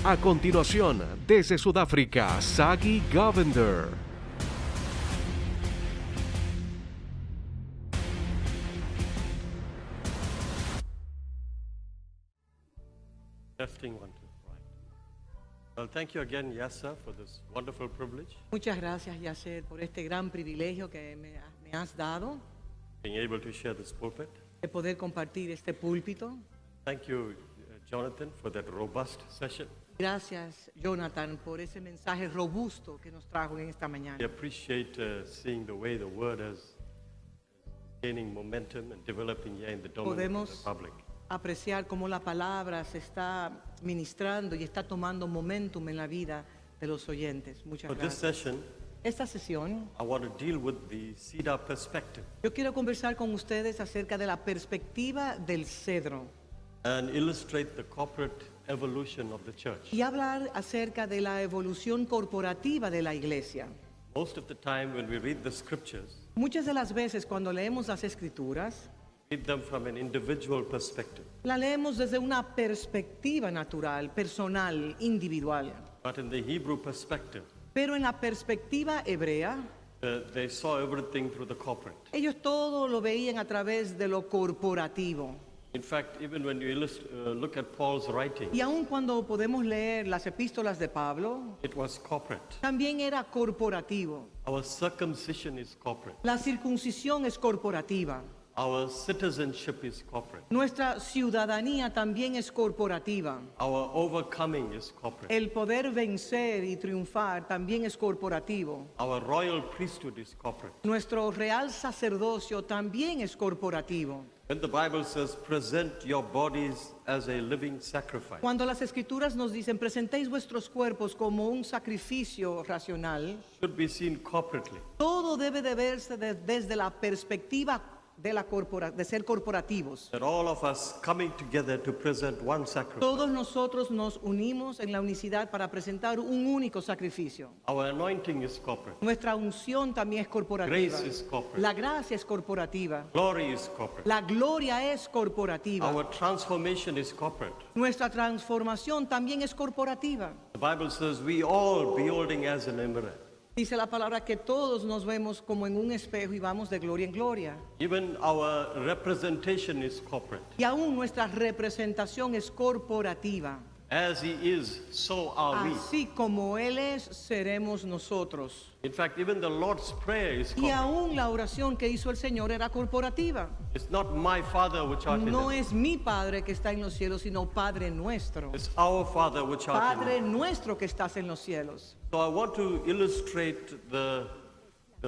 A continuación, desde Sudáfrica, Sagi Govender. Testing 1, 2, right. Well, thank you again, Yasser, for this wonderful privilege. Muchas gracias, Yasser, por este gran privilegio que me has dado Being able to share this pulpit. de poder compartir este púlpito. Thank you, Jonathan, for that robust session. Gracias, Jonathan, por ese mensaje robusto que nos trajo en esta mañana. We appreciate seeing the way the word is gaining momentum and developing here in the Dominican Podemos Republic. apreciar cómo la palabra se está ministrando y está tomando momentum en la vida de los oyentes. Muchas For this gracias. session, Esta sesión, I want to deal with the cedar perspective yo quiero conversar con ustedes acerca de la perspectiva del cedro and illustrate the corporate evolution of the church. y hablar acerca de la evolución corporativa de la iglesia. Most of the time when we read the scriptures, Muchas de las veces cuando leemos las escrituras, read them from an individual perspective. la leemos desde una perspectiva natural, personal, individual. But in the Hebrew perspective, Pero en la perspectiva hebrea, they saw everything through the corporate. ellos todo lo veían a través de lo corporativo. In fact, even when you look at Paul's writing, Y aun cuando podemos leer las epístolas de Pablo, it was corporate. también era corporativo. Our circumcision is corporate. La circuncisión es corporativa. Our citizenship is corporate. Nuestra ciudadanía también es corporativa. Our overcoming is corporate. El poder vencer y triunfar también es corporativo. Our royal priesthood is corporate. Nuestro real sacerdocio también es corporativo. When the Bible says, present your bodies as a living sacrifice, Cuando las escrituras nos dicen, presentéis vuestros cuerpos como un sacrificio racional, should be seen corporately. todo debe de verse desde la perspectiva de ser corporativos. That all of us coming together to present one sacrifice. Todos nosotros nos unimos en la unicidad para presentar un único sacrificio. Our anointing is corporate. Nuestra unción también es corporativa. Grace is corporate. La gracia es corporativa. Glory is corporate. La gloria es corporativa. Our transformation is corporate. Nuestra transformación también es corporativa. The Bible says we all beholding as in a mirror. Dice la palabra que todos nos vemos como en un espejo y vamos de gloria en gloria. Even our representation is corporate. Y aún nuestra representación es corporativa. As he is, so are we. Así como Él es, seremos nosotros. In fact, even the Lord's Prayer is Y corporate. aún la oración que hizo el Señor era corporativa. It's not my Father which art in No heaven. es mi Padre que está en los cielos, sino Padre nuestro. It's our Father which art in Padre heaven. nuestro que estás en los cielos. So I want to illustrate the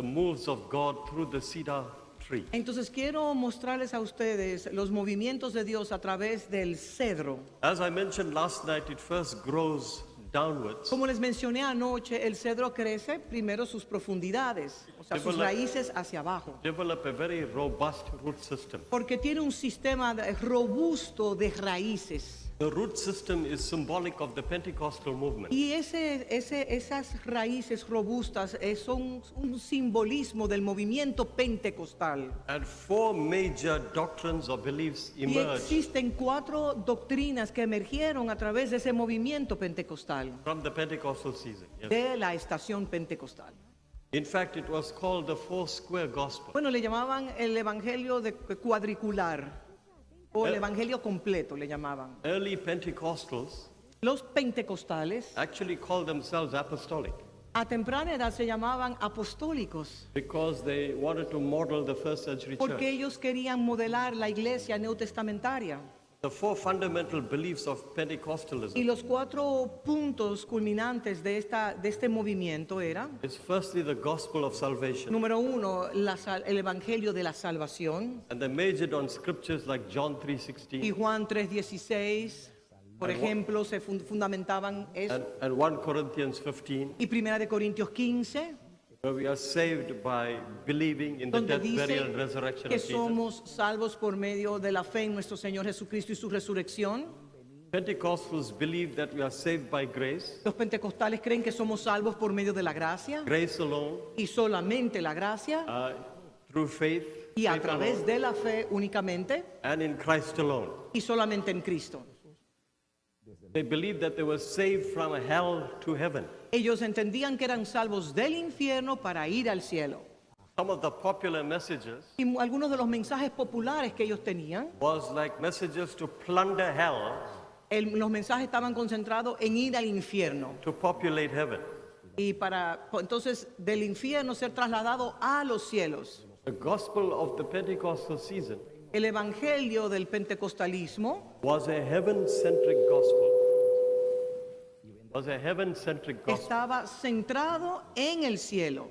moves of God through the cedar tree. Entonces quiero mostrarles a ustedes los movimientos de Dios a través del cedro. As I mentioned last night, it first grows downwards. Como les mencioné anoche, el cedro crece primero sus profundidades, o sea, sus raíces hacia abajo, Develop a very robust root system. porque tiene un sistema robusto de raíces. The root system is symbolic of the Pentecostal movement. Y esas raíces robustas son un simbolismo del movimiento pentecostal. And four major doctrines or beliefs Y emerged existen 4 doctrinas que emergieron a través de ese movimiento pentecostal, from the Pentecostal season. Yes. de la estación pentecostal. In fact, it was called the Four Square Gospel. Bueno, le llamaban el evangelio cuadricular o el evangelio completo le llamaban. Early Pentecostals Los pentecostales actually called themselves apostolic a temprana edad se llamaban apostólicos because they wanted to model the first century porque church. ellos querían modelar la iglesia neotestamentaria. The four fundamental beliefs of Pentecostalism Y los 4 puntos culminantes de este movimiento eran: is firstly the gospel of salvation, número 1, el evangelio de la salvación, and they majored on scriptures like John y 3:16 Juan 3:16, por ejemplo, se fundamentaban eso, and 1 Corinthians 15, y Primera de Corintios 15, where we are saved by believing in the donde death, burial, and dice resurrection que of Jesus. somos salvos por medio de la fe en nuestro Señor Jesucristo y su resurrección. Pentecostals believe that we are saved by grace, Los pentecostales creen que somos salvos por medio de la gracia grace alone, y solamente la gracia through faith, y a faith través alone, de la fe únicamente and in Christ alone. y solamente en Cristo. They believed that they were saved from hell to heaven. Ellos entendían que eran salvos del infierno para ir al cielo. Some of the popular messages Y algunos de los mensajes populares que ellos tenían, was like messages to plunder hell los mensajes estaban concentrados en ir al infierno. to populate heaven. Y para entonces del infierno ser trasladado a los cielos. The gospel of the Pentecostal season El evangelio del pentecostalismo was a heaven-centric gospel. Was a heaven-centric gospel. estaba centrado en el cielo.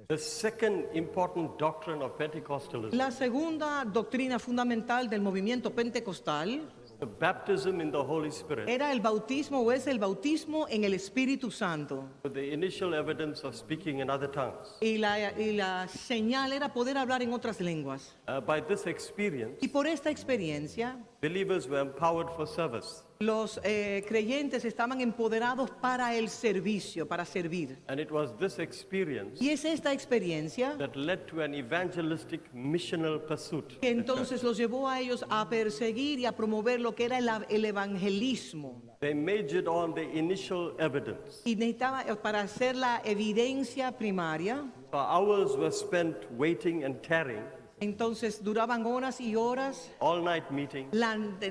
The second important doctrine of Pentecostalism, La segunda doctrina fundamental del movimiento pentecostal the baptism in the Holy Spirit, era el bautismo o es el bautismo en el Espíritu Santo. with the initial evidence of speaking in other tongues. Y la señal era poder hablar en otras lenguas. By this experience, Y por esta experiencia, believers were empowered for service. los creyentes estaban empoderados para el servicio, para servir. And it was this experience Y es esta experiencia that led to an evangelistic missional pursuit. que entonces los llevó a ellos a perseguir y a promover lo que era el evangelismo. They majored on the initial evidence. Y necesitaba, para hacer la evidencia primaria, So hours were spent waiting and tarrying, entonces duraban horas y horas, all-night meetings,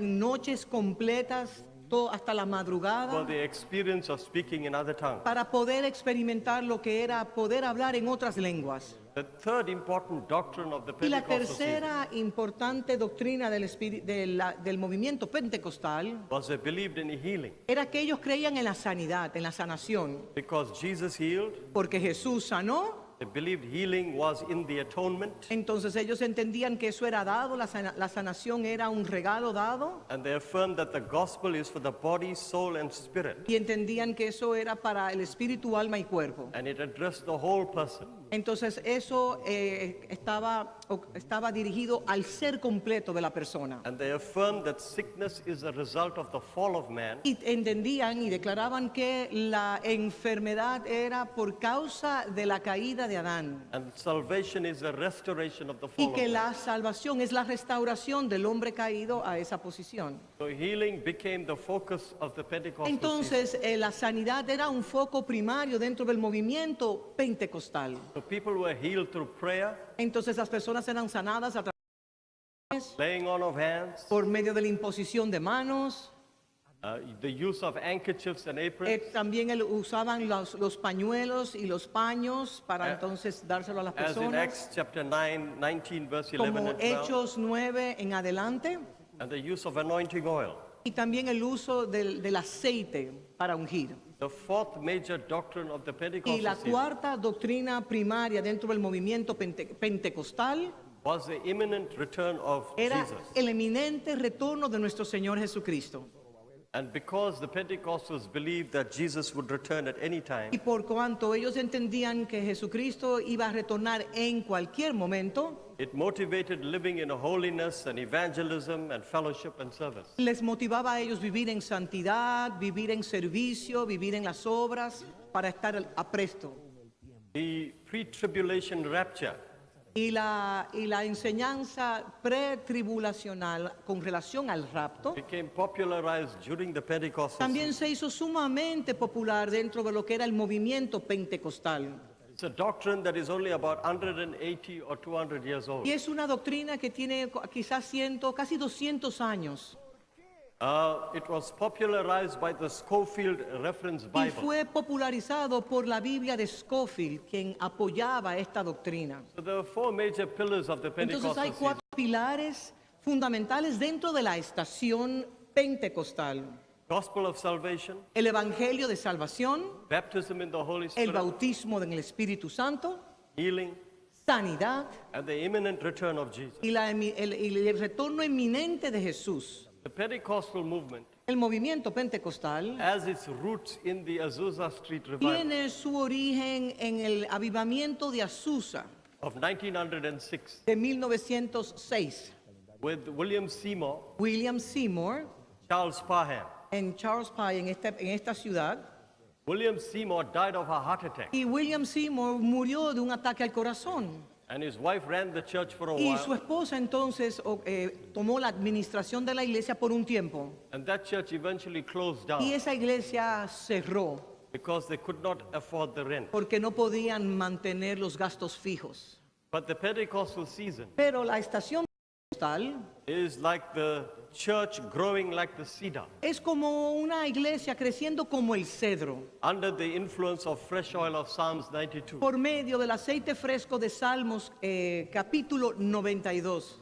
noches completas, hasta la for madrugada, the experience of speaking in other tongues. para poder experimentar lo que era poder hablar en otras lenguas. The third important doctrine of the Y la Pentecostal season tercera importante doctrina del movimiento pentecostal was they believed in healing, era que ellos creían en la sanidad, en la sanación, because Jesus healed. porque Jesús sanó. They believed healing was in the atonement, Entonces ellos entendían que eso era dado, la sanación era un regalo dado, and they affirmed that the gospel is for the body, soul, and spirit, y entendían que eso era para el espíritu, alma y cuerpo. and it addressed the whole person. Entonces eso estaba dirigido al ser completo de la persona. And they affirmed that sickness is a result of the fall of man, Y entendían y declaraban que la enfermedad era por causa de la caída de Adán. and salvation is a restoration of the Y fall of que man. la salvación es la restauración del hombre caído a esa posición. So healing became the focus of the Pentecostal season. Entonces la sanidad era un foco primario dentro del movimiento pentecostal. So people were healed through prayer, Entonces las personas eran sanadas a través laying on of hands, por medio de la imposición de manos. the use of handkerchiefs and aprons, También usaban los pañuelos y los paños para entonces dárselo a las as in personas. Acts chapter 9, 19, verse 11 Como and 12, Hechos 9 en adelante. and the use of anointing oil. Y también el uso del aceite para ungir. The fourth major doctrine of the Y Pentecostal la season cuarta doctrina primaria dentro del movimiento pentecostal was the imminent return of era Jesus. el eminente retorno de nuestro Señor Jesucristo. And because the Pentecostals believed that Jesus would return at any time, Y por cuanto ellos entendían que Jesucristo iba a retornar en cualquier momento, it motivated living in holiness and evangelism and fellowship and service. les motivaba a ellos vivir en santidad, vivir en servicio, vivir en las obras, para estar apresto. The pre-tribulation rapture Y la enseñanza pretribulacional con relación al rapto became popularized during the Pentecostal también season. se hizo sumamente popular dentro de lo que era el movimiento pentecostal. It's a doctrine that is only about 180 or 200 years old. Y es una doctrina que tiene quizás casi 200 años. It was popularized by the Scofield Reference Y Bible. fue popularizado por la Biblia de Scofield, quien apoyaba esta doctrina. So there are four major pillars of the Entonces hay Pentecostal season. 4 pilares fundamentales dentro de la estación pentecostal. Gospel of salvation, El Evangelio de Salvación, baptism in the Holy el Spirit, bautismo en el Espíritu Santo, healing, sanidad and the imminent return of Jesus. y el retorno inminente de Jesús. The Pentecostal movement El movimiento pentecostal has its roots in the Azusa Street revival tiene su origen en el avivamiento de Azusa of 1906 de 1906. with William Seymour, William Seymour Charles Parham. en Charles Pye, en esta ciudad. William Seymour died of a heart attack, Y William Seymour murió de un ataque al corazón. And his wife ran the church for a Y su while. esposa entonces tomó la administración de la iglesia por un tiempo. And that church eventually closed Y down esa iglesia cerró because they could not afford the rent. porque no podían mantener los gastos fijos. But the Pentecostal season Pero la estación pentecostal is like the church growing like the cedar es como una iglesia creciendo como el cedro, under the influence of fresh oil of Psalms 92. por medio del aceite fresco de Salmos capítulo 92.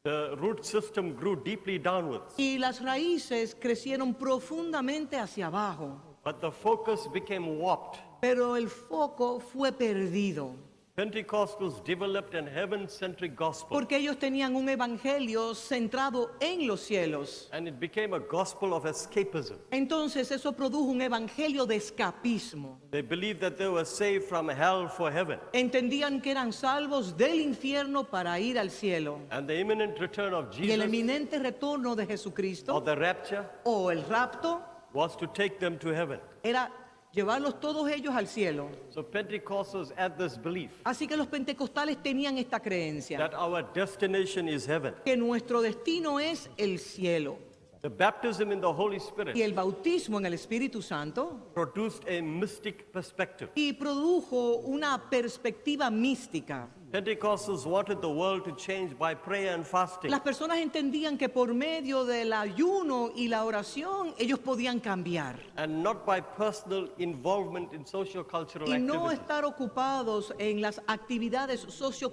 The root system grew deeply downwards, Y las raíces crecieron profundamente hacia abajo, but the focus became warped. pero el foco fue perdido. Pentecostals developed an heaven-centric gospel, Porque ellos tenían un evangelio centrado en los cielos. and it became a gospel of escapism. Entonces eso produjo un evangelio de escapismo. They believed that they were saved from hell for heaven, Entendían que eran salvos del infierno para ir al cielo. and the imminent return of Y el Jesus, eminente retorno de or Jesucristo the rapture, o el rapto was to take them to heaven. era llevarlos todos ellos al cielo. So Pentecostals had this belief Así que los pentecostales tenían esta creencia, that our destination is heaven. que nuestro destino es el cielo. The baptism in the Holy Y Spirit el bautismo en el Espíritu Santo produced a mystic perspective. y produjo una perspectiva mística. Pentecostals wanted the world to change by prayer and fasting. Las personas entendían que por medio del ayuno y la oración ellos podían cambiar And not by personal involvement in socio-cultural y no activities. estar ocupados en las actividades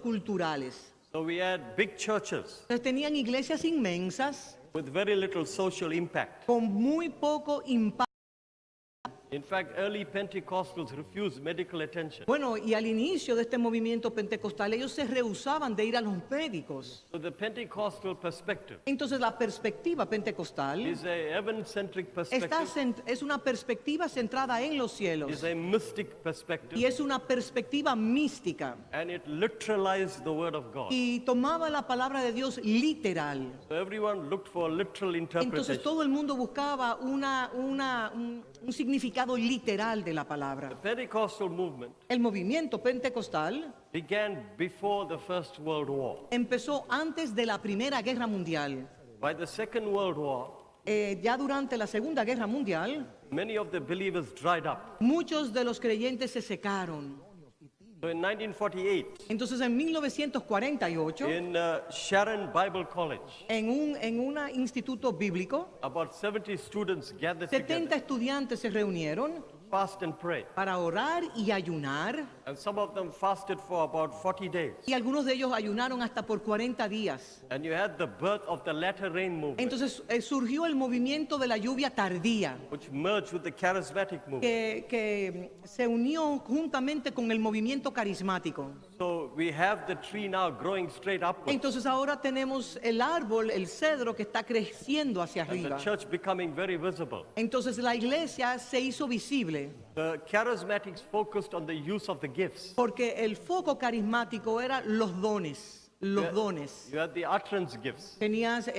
socioculturales. So we had big churches Entonces tenían iglesias inmensas with very little social impact. con muy poco impacto. In fact, early Pentecostals refused medical attention. Bueno, y al inicio de este movimiento pentecostal ellos se rehusaban de ir a los médicos. So the Pentecostal perspective Entonces la perspectiva pentecostal is a heaven-centric perspective, es una perspectiva centrada en los cielos is a mystic perspective, y es una perspectiva mística. and it literalized the Word of God. Y tomaba la palabra de Dios literal. So everyone looked for literal Entonces interpretation. todo el mundo buscaba un significado literal de la The palabra. Pentecostal movement El movimiento pentecostal began before the First World War. empezó antes de la Primera Guerra Mundial. By the Second World War, Ya durante la Segunda Guerra Mundial, many of the believers dried up. muchos de los creyentes se secaron. So in 1948, Entonces en 1948, in Sharon Bible College, en un instituto bíblico, about 70 students gathered 70 together, estudiantes se reunieron fast and pray. para orar y ayunar, And some of them fasted for about 40 days. y algunos de ellos ayunaron hasta por 40 días. And you had the birth of the latter rain movement, Entonces surgió el movimiento de la lluvia tardía, which merged with the charismatic movement. que se unió juntamente con el movimiento carismático. So we have the tree now growing straight upwards, Entonces ahora tenemos el árbol, el cedro que está creciendo hacia and the arriba. church becoming very visible. Entonces la iglesia se hizo visible The charismatics focused on the use of the gifts. porque el foco carismático era los dones, los dones. You had the utterance gifts, Tenías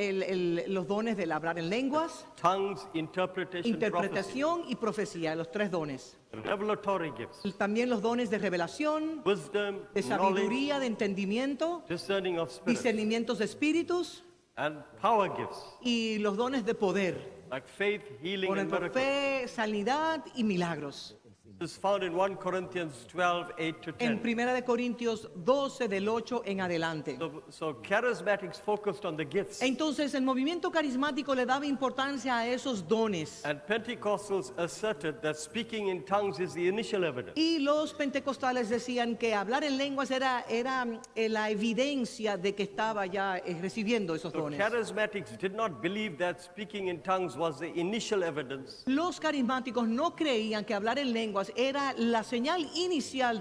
los dones del hablar en lenguas, tongues, interpretation, prophecy, interpretación y profecía, los tres dones. revelatory gifts, También los dones de revelación, wisdom, de knowledge, sabiduría, de entendimiento, discerning of spirits, discernimientos de espíritus and power gifts y los dones de poder. like faith, healing, Por and ejemplo, miracles. fe, sanidad y milagros. This is found in 1 Corinthians 12, 8 to En 10. 1 de Corintios 12 del 8 en adelante. So charismatics focused on the gifts, Entonces el movimiento carismático le daba importancia a esos dones. and Pentecostals asserted that speaking in tongues is the initial evidence. Y los pentecostales decían que hablar en lenguas era la evidencia de que estaba ya recibiendo esos So dones. charismatics did not believe that speaking in tongues was the initial evidence Los carismáticos no creían que hablar en lenguas era la señal inicial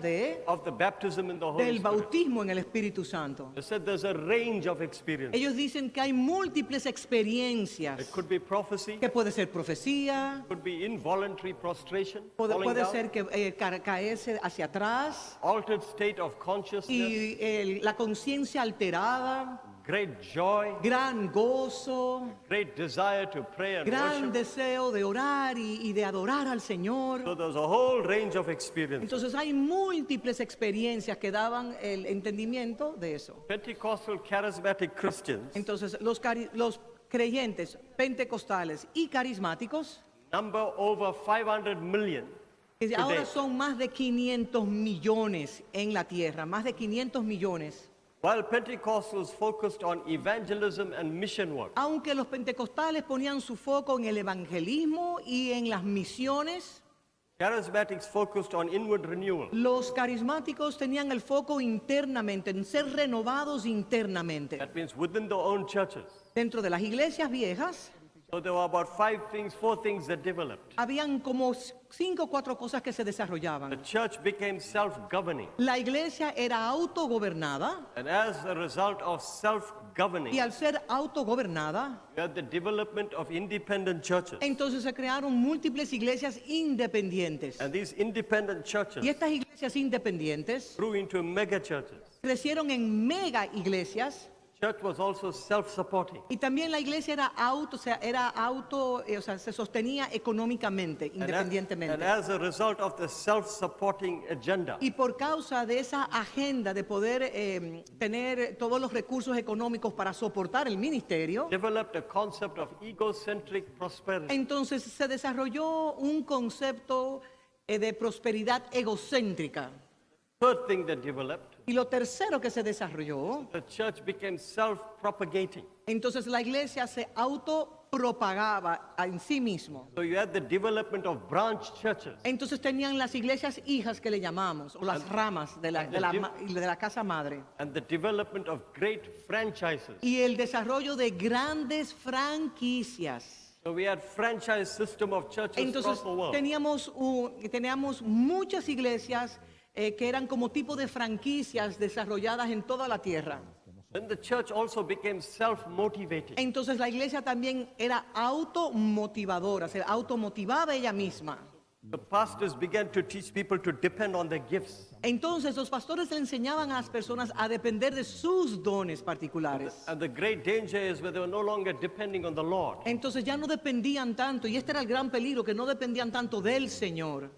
of the baptism in the Holy del Spirit. bautismo en el Espíritu Santo. They said there's a range of experience. Ellos dicen que hay múltiples experiencias, It could be prophecy, que puede ser profecía, could be involuntary prostration, puede falling down, ser que caerse hacia atrás altered state of consciousness, y la conciencia alterada, great joy, gran gozo, great desire to pray and gran worship. deseo de orar y de adorar al Señor. So there's a whole range of experiences. Entonces hay múltiples experiencias que daban el entendimiento de eso. Pentecostal charismatic Christians Entonces los creyentes pentecostales y carismáticos, number over 500 million que today. ahora son más de 500 millones en la tierra, más de 500 millones. While Pentecostals focused on evangelism and mission work, Aunque los pentecostales ponían su foco en el evangelismo y en las misiones, charismatics focused on inward renewal. los carismáticos tenían el foco internamente, en ser renovados internamente. That means within their own churches. Dentro de las iglesias viejas, So there were about four things that developed. habían como 5 o 4 cosas que se The desarrollaban. church became self-governing. La iglesia era autogobernada And as a result of y self-governing, al ser autogobernada, we had the development of independent churches. entonces se crearon múltiples iglesias independientes. And these independent churches Y estas iglesias independientes grew into mega churches. crecieron en mega iglesias. Church was also self-supporting. Y también la iglesia se sostenía económicamente, And independientemente. as a result of the self-supporting agenda, Y por causa de esa agenda de poder tener todos los recursos económicos para soportar el ministerio, developed a concept of egocentric prosperity. entonces se desarrolló un concepto de prosperidad egocéntrica. Third thing that developed, Y lo tercero que se desarrolló, the church became self-propagating. entonces la iglesia se autopropagaba en sí mismo. So you had the development of branch churches. Entonces tenían las iglesias hijas que le llamamos, o las ramas de la casa madre. And the development of great franchises. Y el desarrollo de grandes franquicias. So we had franchise system of churches Entonces across the world. teníamos muchas iglesias que eran como tipo de franquicias desarrolladas en toda la tierra. Then the church also became self-motivating. Entonces la iglesia también era automotivadora, se automotivaba ella misma. The pastors began to teach people to depend on their gifts. Entonces los pastores le enseñaban a las personas a depender de sus dones particulares. And the great danger is where they were no longer depending on the Lord. Entonces ya no dependían tanto, y este era el gran peligro, que no dependían tanto del Señor.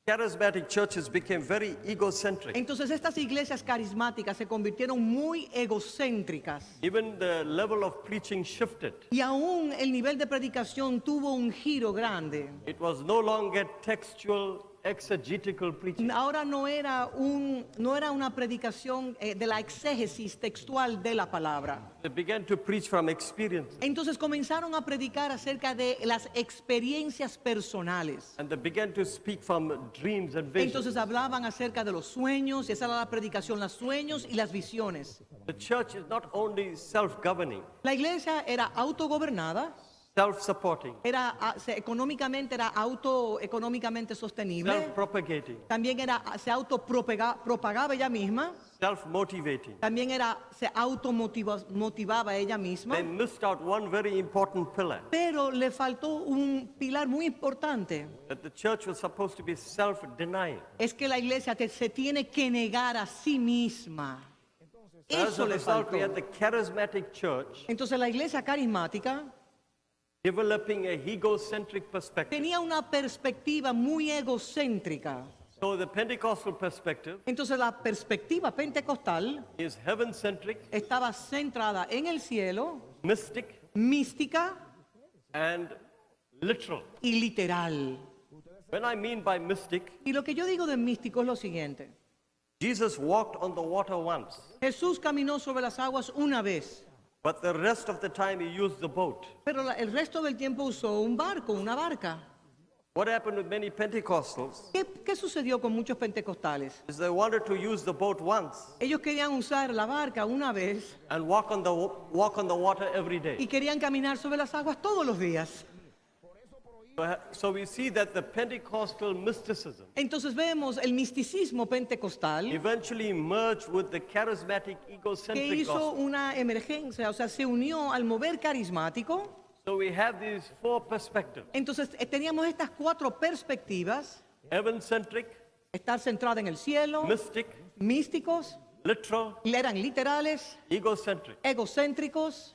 Charismatic churches became very egocentric. Entonces estas iglesias carismáticas se convirtieron muy egocéntricas. Even the level of preaching shifted. Y aún el nivel de predicación tuvo un giro grande. It was no longer textual, exegetical preaching. Ahora no era una predicación de la exégesis textual de la palabra. They began to preach from experience. Entonces comenzaron a predicar acerca de las experiencias personales. And they began to speak from dreams and visions. Entonces hablaban acerca de los sueños, y esa era la predicación, los sueños y las visiones. The church is not only self-governing, La iglesia era autogobernada, self-supporting, económicamente era económicamente sostenible, self-propagating, también se autopropagaba ella misma, self-motivating. también se automotivaba ella misma, They missed out one very important pillar, pero le faltó un pilar muy importante. that the church was supposed to be self-denying. Es que la iglesia se tiene que negar a sí misma. As Eso a le result, faltó. we had the charismatic church Entonces la iglesia carismática developing a egocentric perspective. tenía una perspectiva muy egocéntrica. So the Pentecostal perspective Entonces la perspectiva pentecostal is heaven-centric, estaba centrada en el cielo, mystic, mística and literal. y literal. When I mean by mystic, Y lo que yo digo de místico es lo siguiente. Jesus walked on the water once, Jesús caminó sobre las aguas una vez, but the rest of the time he used the boat. pero el resto del tiempo usó un barco, una barca. What happened with many Pentecostals ¿Qué sucedió con muchos pentecostales? is they wanted to use the boat once Ellos querían usar la barca una vez and walk on the water every y day. querían caminar sobre las aguas todos los días. So we see that the Pentecostal mysticism Entonces vemos el misticismo pentecostal eventually merged with the charismatic que egocentric hizo gospel. una emergencia, o sea, se unió al mover carismático. So we have these four perspectives: Entonces teníamos estas 4 perspectivas: heaven-centric, estar centrada en el cielo, mystic, místicos, literal, eran literales, egocentric. egocéntricos.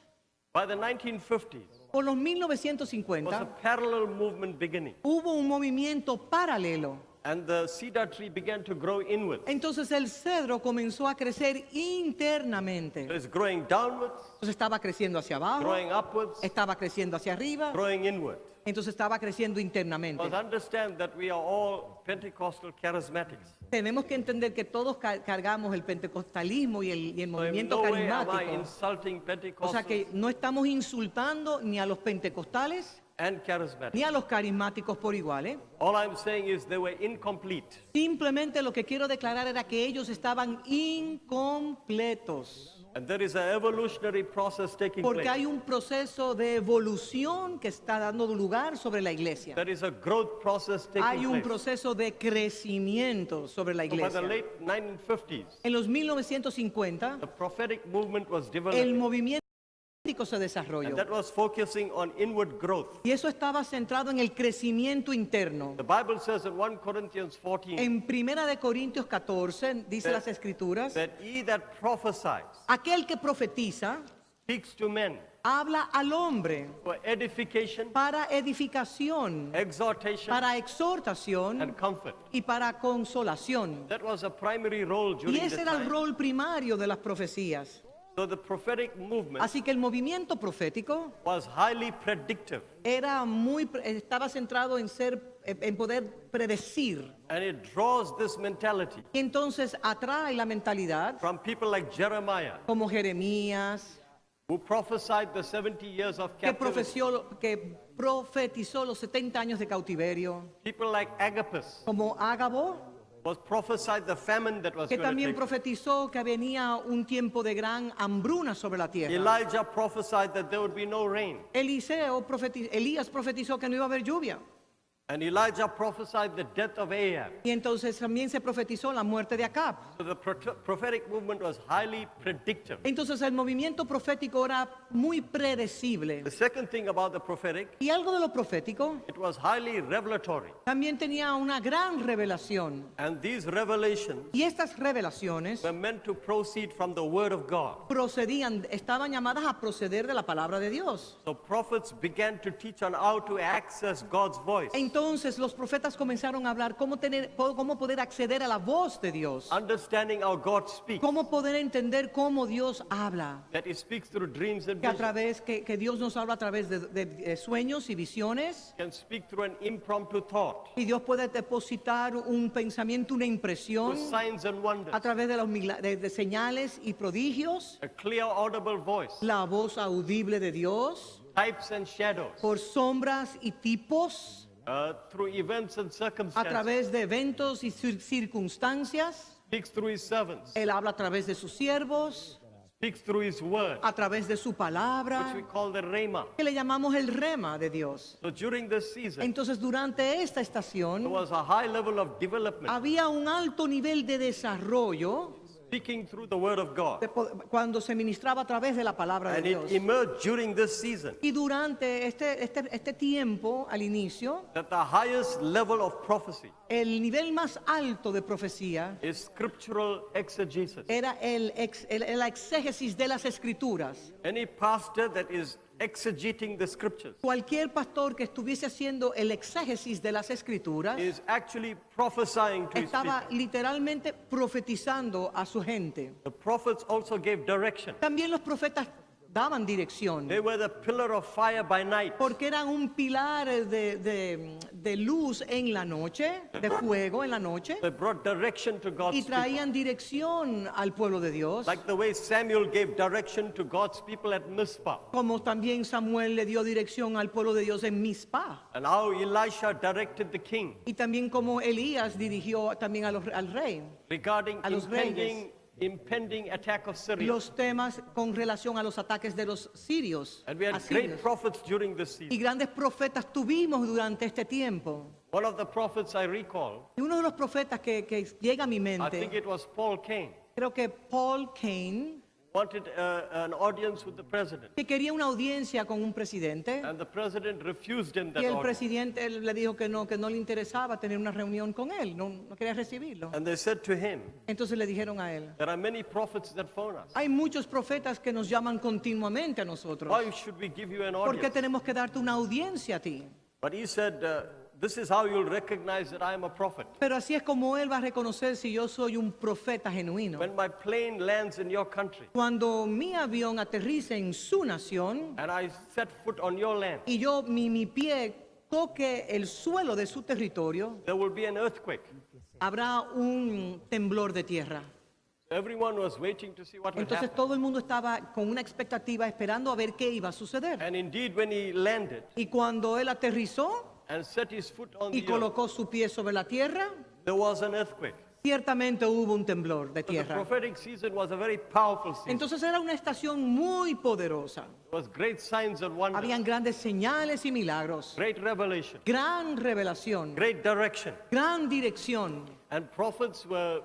By the 1950s, Por los was a 1950 parallel movement beginning. hubo un movimiento paralelo. And the cedar tree began to grow inwards. Entonces el cedro comenzó a crecer internamente. So it's growing downwards, Entonces estaba creciendo hacia abajo, growing upwards, estaba creciendo hacia arriba, growing inward. entonces estaba creciendo internamente. Because understand that we are all Pentecostal charismatics. Tenemos que entender que todos cargamos el pentecostalismo y el So in movimiento no way am I carismático. insulting O sea Pentecostals que no estamos insultando ni a los pentecostales and charismatics. ni a los carismáticos por igual, ¿eh? All I'm saying is they were incomplete. Simplemente lo que quiero declarar era que ellos estaban incompletos. And there is an evolutionary process taking Porque place. hay un proceso de evolución que está dando lugar sobre la iglesia. There is a growth process taking Hay un place. proceso de crecimiento sobre la So by the iglesia. late 1950s, En los 1950, the prophetic movement was el developing. movimiento profético se desarrolló. And that was focusing on inward growth. Y eso estaba centrado en el crecimiento interno. The Bible says in 1 Corinthians 14 En Primera de Corintios 14 dice las escrituras, that he that prophesies aquel que profetiza speaks to men habla al hombre for edification, para edificación, exhortation, para exhortación and comfort. y para consolación. That was a primary role Y during ese the era el time. rol primario de las profecías. So the prophetic movement Así que el movimiento profético was highly predictive, estaba centrado en poder predecir. and it draws this mentality Y entonces atrae la mentalidad from people like Jeremiah, como Jeremías, who prophesied the 70 years of que captivity, profetizó los 70 años de cautiverio, people like Agabus, como Ágabo, was prophesied the famine that was que going to también take place. profetizó que venía un tiempo de gran hambruna sobre la tierra. Elijah prophesied that there would be no rain. Elías profetizó que no iba a haber lluvia. And Elijah prophesied the death of Ahab. Y entonces también se profetizó la muerte de Acab. So the prophetic movement was highly predictive. Entonces el movimiento profético era muy predecible. The second thing about the prophetic, Y algo de lo profético it was highly revelatory. también tenía una gran revelación. And these revelations Y estas revelaciones were meant to proceed from the Word of God. estaban llamadas a proceder de la palabra de Dios. So prophets began to teach on how to access God's voice, Entonces los profetas comenzaron a hablar cómo poder acceder a la voz de Dios, understanding how God speaks, cómo poder entender cómo Dios habla, that He speaks through dreams and que a visions, través que Dios nos habla a través de sueños y visiones, can speak through an impromptu thought, y Dios puede depositar un pensamiento, una through impresión signs and wonders, a través de señales y prodigios, a clear audible voice, la voz audible de Dios, types and shadows, por sombras y tipos, through events and a circumstances, través de eventos y circunstancias. speaks through His servants, Él habla a través de sus siervos, speaks through His word, a través de su which palabra, we call the Rhema. que le llamamos el rema de Dios. So during this season, Entonces, durante esta there estación was a high level of development, había un alto nivel de desarrollo speaking through the Word of God. cuando se ministraba a través de la palabra de And it Dios. emerged during this season Y durante este tiempo, al inicio, that the highest level of prophecy el nivel más alto de profecía is scriptural exegesis. era la exégesis de las escrituras. Any pastor that is exegeting the scriptures Cualquier pastor que estuviese haciendo el exégesis de las escrituras is actually prophesying to his estaba people. literalmente profetizando a su gente. The prophets also gave direction. También los profetas daban dirección, They were the pillar of fire by night. porque eran un pilar de luz en la noche, de fuego en la noche, They brought direction to God's y people. traían dirección al pueblo de Dios, Like the way Samuel gave direction to God's people at Mizpah. como también Samuel le dio dirección al pueblo de Dios en Mizpah, And how Elisha directed the king y también como Elías dirigió también al rey. regarding A los impending attack of Syria. Los temas con relación a los ataques de los sirios, And we had asirios. great prophets during this Y season. grandes profetas tuvimos durante este tiempo. One of the prophets I recall, Y uno de los profetas que llega a mi I think mente, it was Paul Cain, creo que Paul Cain, wanted an audience with the president. que quería una audiencia con un presidente. And the president refused him that Y el audience. presidente le dijo que no le interesaba tener una reunión con él, no quería recibirlo. And they said to him, Entonces le dijeron a él, there are many prophets that phone us. hay muchos profetas que nos llaman continuamente a nosotros. Why should we give you an ¿Por qué audience? tenemos que darte una audiencia a ti? But he said, this is how you'll recognize that I am a prophet. Pero así es como él va a reconocer si yo soy un profeta genuino. When my plane lands in your country Cuando mi avión aterrice en su nación and I set foot on your land, y mi pie toque el suelo de su territorio, there will be an earthquake. habrá un temblor de tierra. Everyone was waiting to see what would Entonces happen. todo el mundo estaba con una expectativa esperando a ver qué iba a suceder. And indeed, when he landed Y cuando él aterrizó and set his foot on y the earth, colocó su pie sobre la tierra, there was an earthquake. ciertamente hubo un temblor de So the tierra. prophetic season was a very powerful season. Entonces era una estación muy poderosa. There was great signs and wonders, Habían grandes señales y milagros, great revelation, gran revelación, great direction. gran dirección. And prophets were,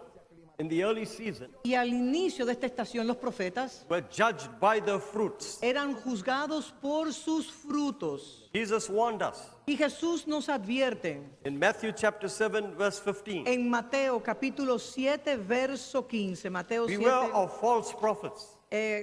in the early season, Y al inicio de esta estación los profetas were judged by their fruits. eran juzgados por sus frutos. Jesus warned us Y Jesús nos advierte in Matthew chapter 7, verse 15. en Mateo capítulo 7, verso 15. Mateo 7, Beware of false prophets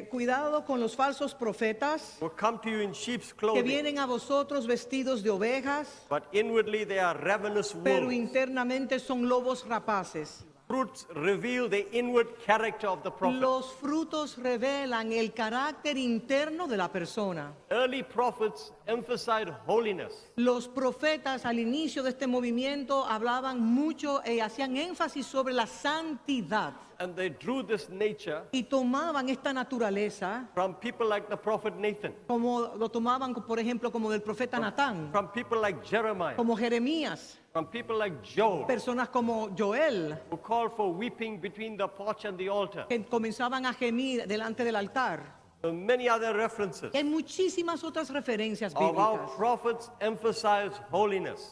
cuidado con los falsos profetas who come to you in sheep's que clothing, vienen a vosotros vestidos de ovejas, but inwardly they are ravenous pero wolves. internamente son lobos rapaces. Fruits reveal the inward character of the prophet. Los frutos revelan el carácter interno de la persona. Early prophets emphasized holiness. Los profetas al inicio de este movimiento hablaban mucho y hacían énfasis sobre la santidad And they drew this nature y tomaban esta naturaleza from people like the prophet Nathan, como lo tomaban, por ejemplo, como del profeta Natán, from people like Jeremiah, como Jeremías, from people like Job, personas como Joel, who called for weeping between the porch and the altar. que comenzaban a gemir delante del altar. Many other references Hay muchísimas otras referencias of how bíblicas. prophets emphasize holiness,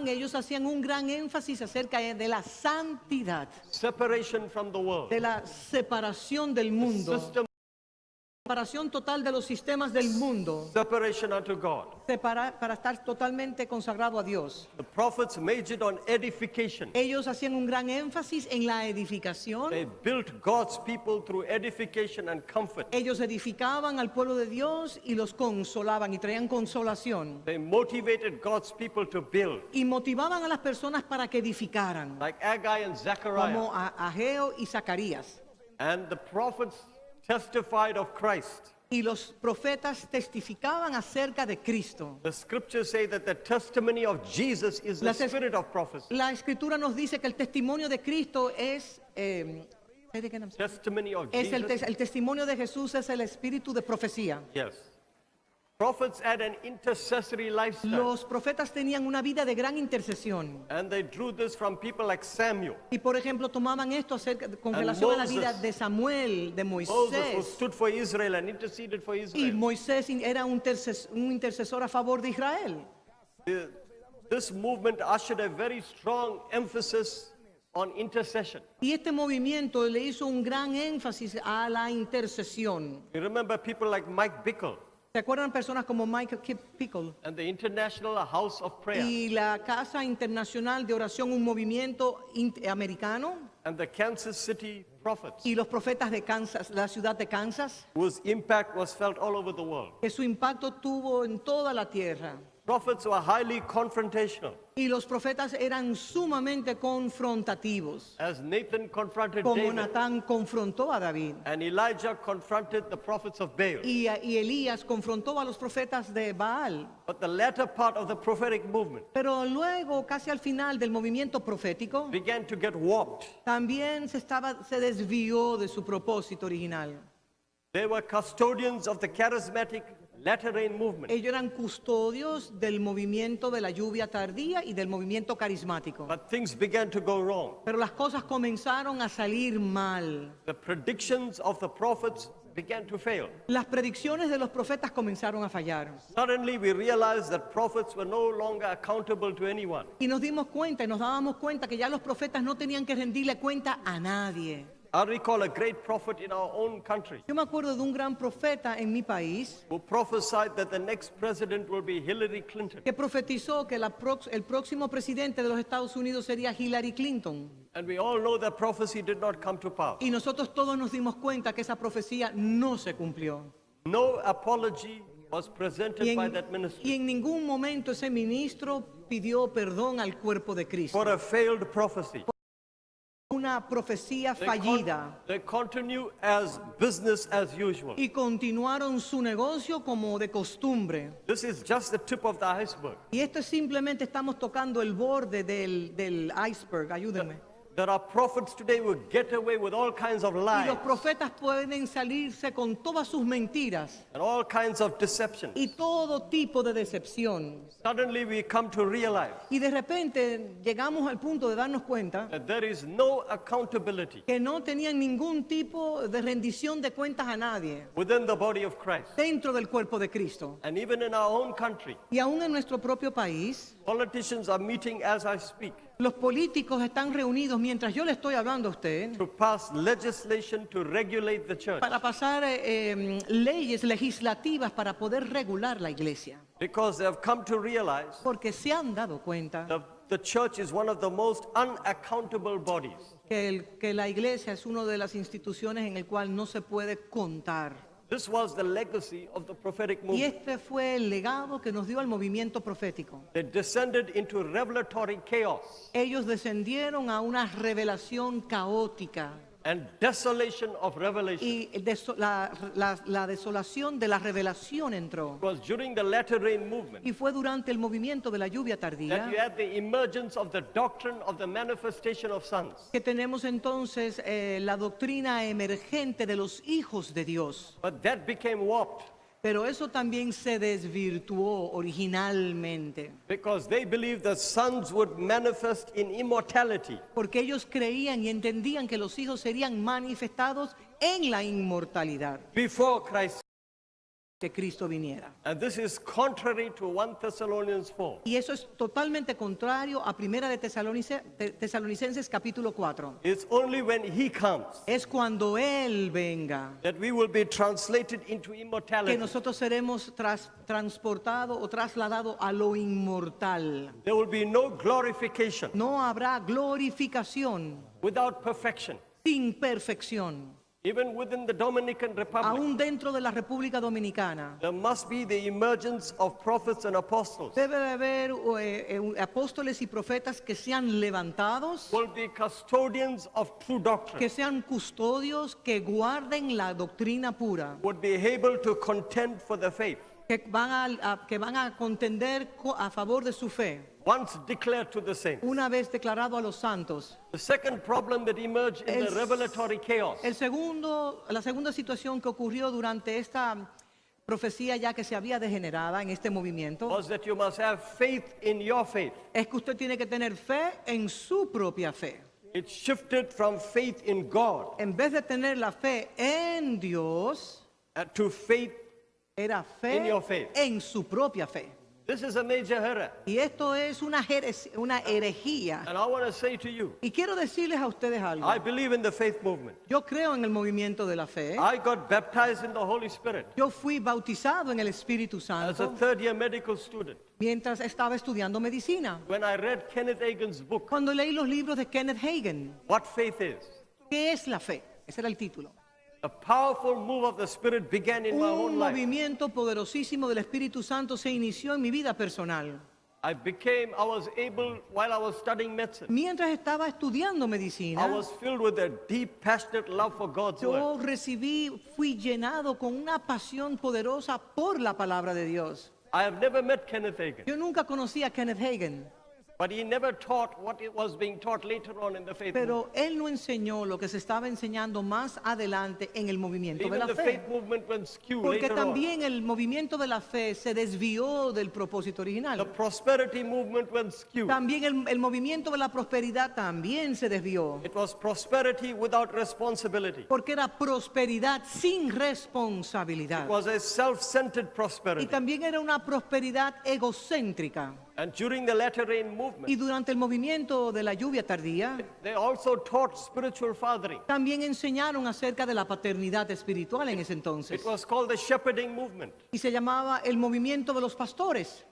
Ellos hacían un gran énfasis acerca de la santidad, separation from the world, de la separación del mundo, system, separación total de los sistemas del mundo, separation unto God. para estar totalmente consagrado a Dios. The prophets majored on edification. Ellos hacían un gran énfasis en la edificación. They built God's people through edification and comfort. Ellos edificaban al pueblo de Dios y los consolaban y traían consolación. They motivated God's people to build, Y motivaban a las personas para que edificaran, like Haggai and Zechariah. como a Ageo y Zacarías. And the prophets testified of Christ. Y los profetas testificaban acerca de Cristo. The scriptures say that the testimony of Jesus is the Las es- spirit of prophecy. La escritura nos dice que el testimonio de Cristo es... Testimony of es Jesus. el testimonio de Jesús es el espíritu de profecía. Yes. Prophets had an intercessory lifestyle. Los profetas tenían una vida de gran intercesión. And they drew this from people like Samuel. Y por ejemplo tomaban esto con And relación a la Moses. vida de Samuel, de Moses who Moisés. stood for Israel and interceded for Y Israel. Moisés era un intercesor a favor de Israel. This movement ushered a very strong emphasis on intercession. Y este movimiento le hizo un gran énfasis a la intercesión. You remember people like Mike Bickle ¿Se acuerdan personas como Michael Pickle? and the International House of Prayer Y la Casa Internacional de Oración, un movimiento americano, and the Kansas City prophets, y los profetas de Kansas, la ciudad de Kansas, whose impact was felt all over the world. que su impacto tuvo en toda la tierra. Prophets were highly confrontational. Y los profetas eran sumamente confrontativos, As Nathan confronted como David Natán confrontó a David. and Elijah confronted the prophets of Baal. Y Elías confrontó a los profetas de Baal. But the latter part of the prophetic movement Pero luego, casi al final del movimiento profético, began to get warped. también se desvió de su propósito original. They were custodians of the charismatic latter rain movement. Ellos eran custodios del movimiento de la lluvia tardía y del movimiento carismático. But things began to go wrong. Pero las cosas comenzaron a salir mal. The predictions of the prophets began to fail. Las predicciones de los profetas comenzaron a fallar. Suddenly we realized that prophets were no longer accountable to anyone. Y nos dimos cuenta y nos dábamos cuenta que ya los profetas no tenían que rendirle cuenta a nadie. I recall a great prophet in our own country Yo me acuerdo de un gran profeta en mi país who prophesied that the next president will be Hillary Clinton. que profetizó que el próximo presidente de los Estados Unidos sería Hillary Clinton. And we all know that prophecy did not come to pass. Y nosotros todos nos dimos cuenta que esa profecía no se cumplió. No apology was presented Y by en, that y ministry en ningún momento ese ministro pidió perdón al cuerpo de Cristo. for a failed prophecy. Una profecía fallida. They continue as business as usual. Y continuaron su negocio como de costumbre. This is just the tip of the iceberg. Y esto es simplemente estamos tocando el borde del iceberg, ayúdenme. There are prophets today who get away with all kinds of Y lies los profetas pueden salirse con todas sus mentiras and all kinds of deception. y todo tipo de decepción. Suddenly we come to realize Y de repente llegamos al punto de darnos cuenta that there is no accountability que no tenían ningún tipo de rendición de cuentas a nadie within the body of Christ. dentro del cuerpo de Cristo. And even in our own country, Y aún en nuestro propio país, politicians are meeting as I speak los políticos están reunidos mientras yo le estoy hablando a usted to pass legislation to regulate the church para pasar leyes legislativas para poder regular la iglesia. because they have come to realize Porque se han dado cuenta that the church is one of the most unaccountable bodies. que la iglesia es una de las instituciones en el cual no se puede contar. This was the legacy of the prophetic Y movement. este fue el legado que nos dio el movimiento profético. They descended into revelatory chaos Ellos descendieron a una revelación caótica and desolation of revelation. y la desolación de la revelación entró. It was during the latter rain movement Y fue durante el movimiento de la lluvia that you tardía had the emergence of the doctrine of the manifestation of sons. que tenemos entonces la doctrina emergente de los hijos de Dios. But that became warped Pero eso también se desvirtuó originalmente, because they believed the sons would manifest in immortality. porque ellos creían y entendían que los hijos serían manifestados en la inmortalidad Before Christ. que Cristo viniera. And this is contrary to 1 Thessalonians 4. Y eso es totalmente contrario a Primera de Tesalonicenses capítulo 4. It's only when he comes Es cuando Él venga that we will be translated into que immortality. nosotros seremos transportados o trasladados a lo inmortal. There will be no glorification No habrá glorificación without perfection. sin perfección. Even within the Dominican Republic, Aún dentro de la República Dominicana there must be the emergence of prophets and apostles. debe de haber apóstoles y profetas que sean levantados, Will be custodians of true doctrine. que sean custodios, que guarden la doctrina pura, Would be able to contend for the faith. que van a contender a favor de su fe, Once declared to the saints. una vez declarado a los santos. The second problem that emerged in the revelatory chaos La segunda situación que ocurrió durante esta profecía ya que se había degenerada en este movimiento was that you must have faith in your faith. es que usted tiene que tener fe en su propia fe. It shifted from faith in God En vez de tener la fe en Dios, to faith. era In your fe faith. en su propia fe. This is a major error. Y esto es una herejía. And I want to say to you, Y quiero decirles a ustedes algo. I believe in the faith movement. Yo creo en el movimiento de la fe. I got baptized in the Holy Spirit Yo fui bautizado en el Espíritu as a Santo third-year medical student. mientras estaba estudiando medicina. When I read Kenneth Hagin's book, Cuando leí los libros de Kenneth Hagin, What Faith Is, ¿qué es la fe? Ese era el título. a powerful move of the Spirit began in my Un own life. movimiento poderosísimo del Espíritu Santo se inició en mi vida personal. I was able, while I was studying medicine, Mientras estaba estudiando I medicina, was filled with a deep, passionate love for God's word. yo fui llenado con una pasión poderosa por la palabra de Dios. I have never met Kenneth Hagin, Yo nunca conocí a Kenneth Hagin, but he never taught what it was being taught later on in the faith movement. pero él no enseñó lo que se estaba enseñando más adelante en el movimiento de Even la the fe. faith movement went skew Porque later on. también el movimiento de la fe se desvió del propósito The original. prosperity movement went skew. También el movimiento de la prosperidad también se desvió. It was prosperity without responsibility. Porque era prosperidad sin It responsabilidad. was a self-centered Y prosperity. también era una prosperidad egocéntrica. And during the latter rain movement, Y durante el movimiento de la lluvia tardía, they also taught spiritual fathering. también enseñaron acerca de la paternidad espiritual en ese entonces. It was called the shepherding movement. Y se llamaba el movimiento de los pastores.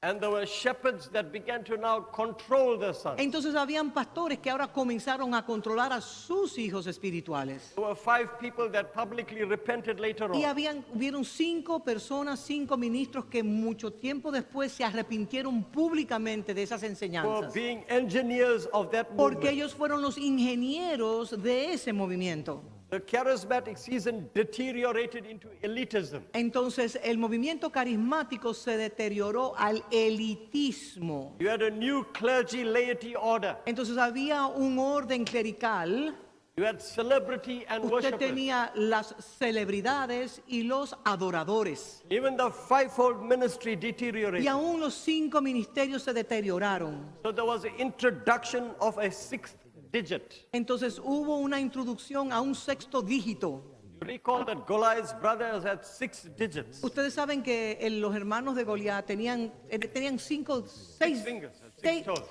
And there were shepherds that began to now control their sons. Entonces habían pastores que ahora comenzaron a controlar a sus hijos espirituales. There were 5 people that publicly repented later Y on. hubieron 5 personas, 5 ministros que mucho tiempo después se arrepintieron públicamente de esas For enseñanzas. being engineers of that Porque movement. ellos fueron los ingenieros de ese movimiento. The charismatic season deteriorated into elitism. Entonces el movimiento carismático se deterioró al elitismo. You had a new clergy laity order. Entonces había un orden clerical. You had celebrity and Usted worshipers. tenía las celebridades y los adoradores. Even the fivefold ministry Y deteriorated. aún los 5 ministerios se deterioraron. So there was an introduction of a 6th digit. Entonces hubo una introducción a un 6º dígito. You recall that Goliath's brothers had 6 digits. Ustedes saben que los hermanos de Goliat tenían 6 Fingers, 6 toes.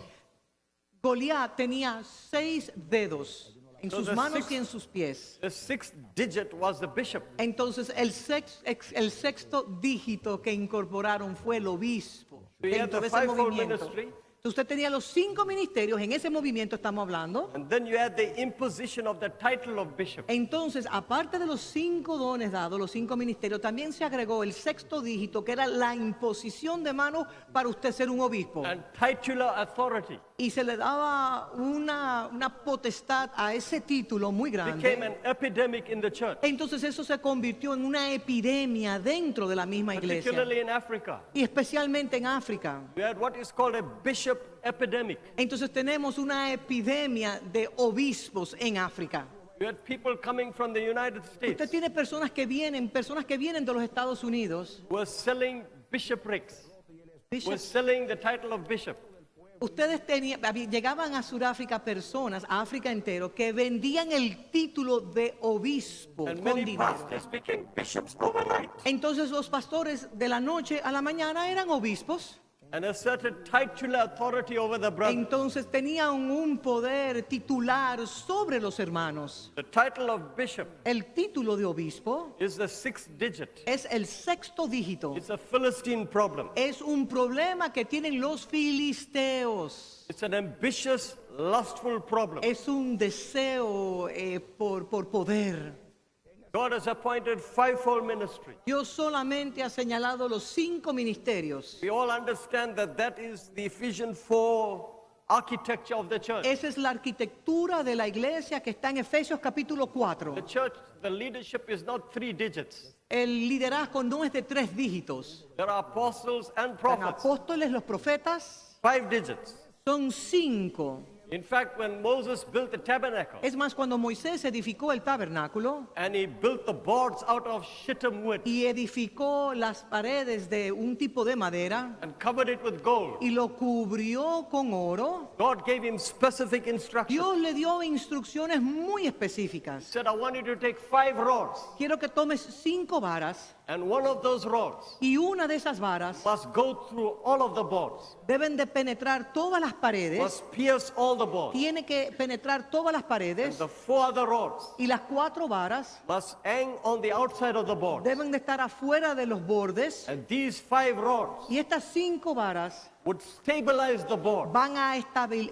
Goliat tenía 6 dedos en So sus the manos sixth- y en sus pies. The 6th digit was the bishop. Entonces el 6º dígito que incorporaron fue el obispo So you had dentro the de ese fivefold movimiento. ministry. Usted tenía los 5 ministerios, en ese movimiento estamos hablando. And then you had the imposition of the title of bishop. Entonces, aparte de los 5 dones dados, los 5 ministerios, también se agregó el 6º dígito, que era la imposición de manos para usted ser un obispo. And titular authority Y se le daba una potestad a ese título muy became grande. an epidemic in the church, Entonces eso se convirtió en una epidemia dentro de la misma iglesia. particularly in Africa. Y especialmente en África. We had what is called a bishop epidemic. Entonces tenemos una epidemia de obispos en África. We had people coming from the United Usted States tiene personas que vienen de los Estados Unidos. who were selling bishoprics, who were selling the title of bishop. Llegaban a Sudáfrica personas, a África entero, que vendían el título de obispo And con many dinero. pastors became bishops overnight. Entonces los pastores de la noche a la mañana eran obispos. And asserted titular authority over the brothers. Entonces tenían un poder titular sobre los hermanos. The title of bishop El título de obispo is the 6th digit. es el 6º dígito. It's a Philistine problem. Es un problema que tienen los filisteos. It's an ambitious, lustful problem. Es un deseo por poder. God has appointed fivefold ministry. Dios solamente ha señalado los 5 ministerios. We all understand that that is the Ephesians 4 architecture of the church. Esa es la arquitectura de la iglesia que está en Efesios capítulo 4. The church, the leadership is not 3 digits. El liderazgo no es de 3 dígitos. There are apostles and Los prophets, apóstoles, los profetas, 5 digits. son 5. In fact, when Moses built the tabernacle Es más, cuando Moisés edificó el tabernáculo and he built the boards out of shittim wood y edificó las paredes de un tipo de madera and covered it with gold, y lo cubrió con oro, God gave him specific instructions. Dios le dio instrucciones muy He específicas. said, I want you to take 5 rods, Quiero que tomes 5 varas and one of those rods y una de esas varas must go through all of the boards, deben de penetrar todas las paredes, must pierce all the boards. tiene que penetrar todas las And paredes the 4 other rods y las 4 varas must hang on the outside of the board. deben de estar afuera de los bordes And these 5 rods y estas 5 varas would stabilize the board. van a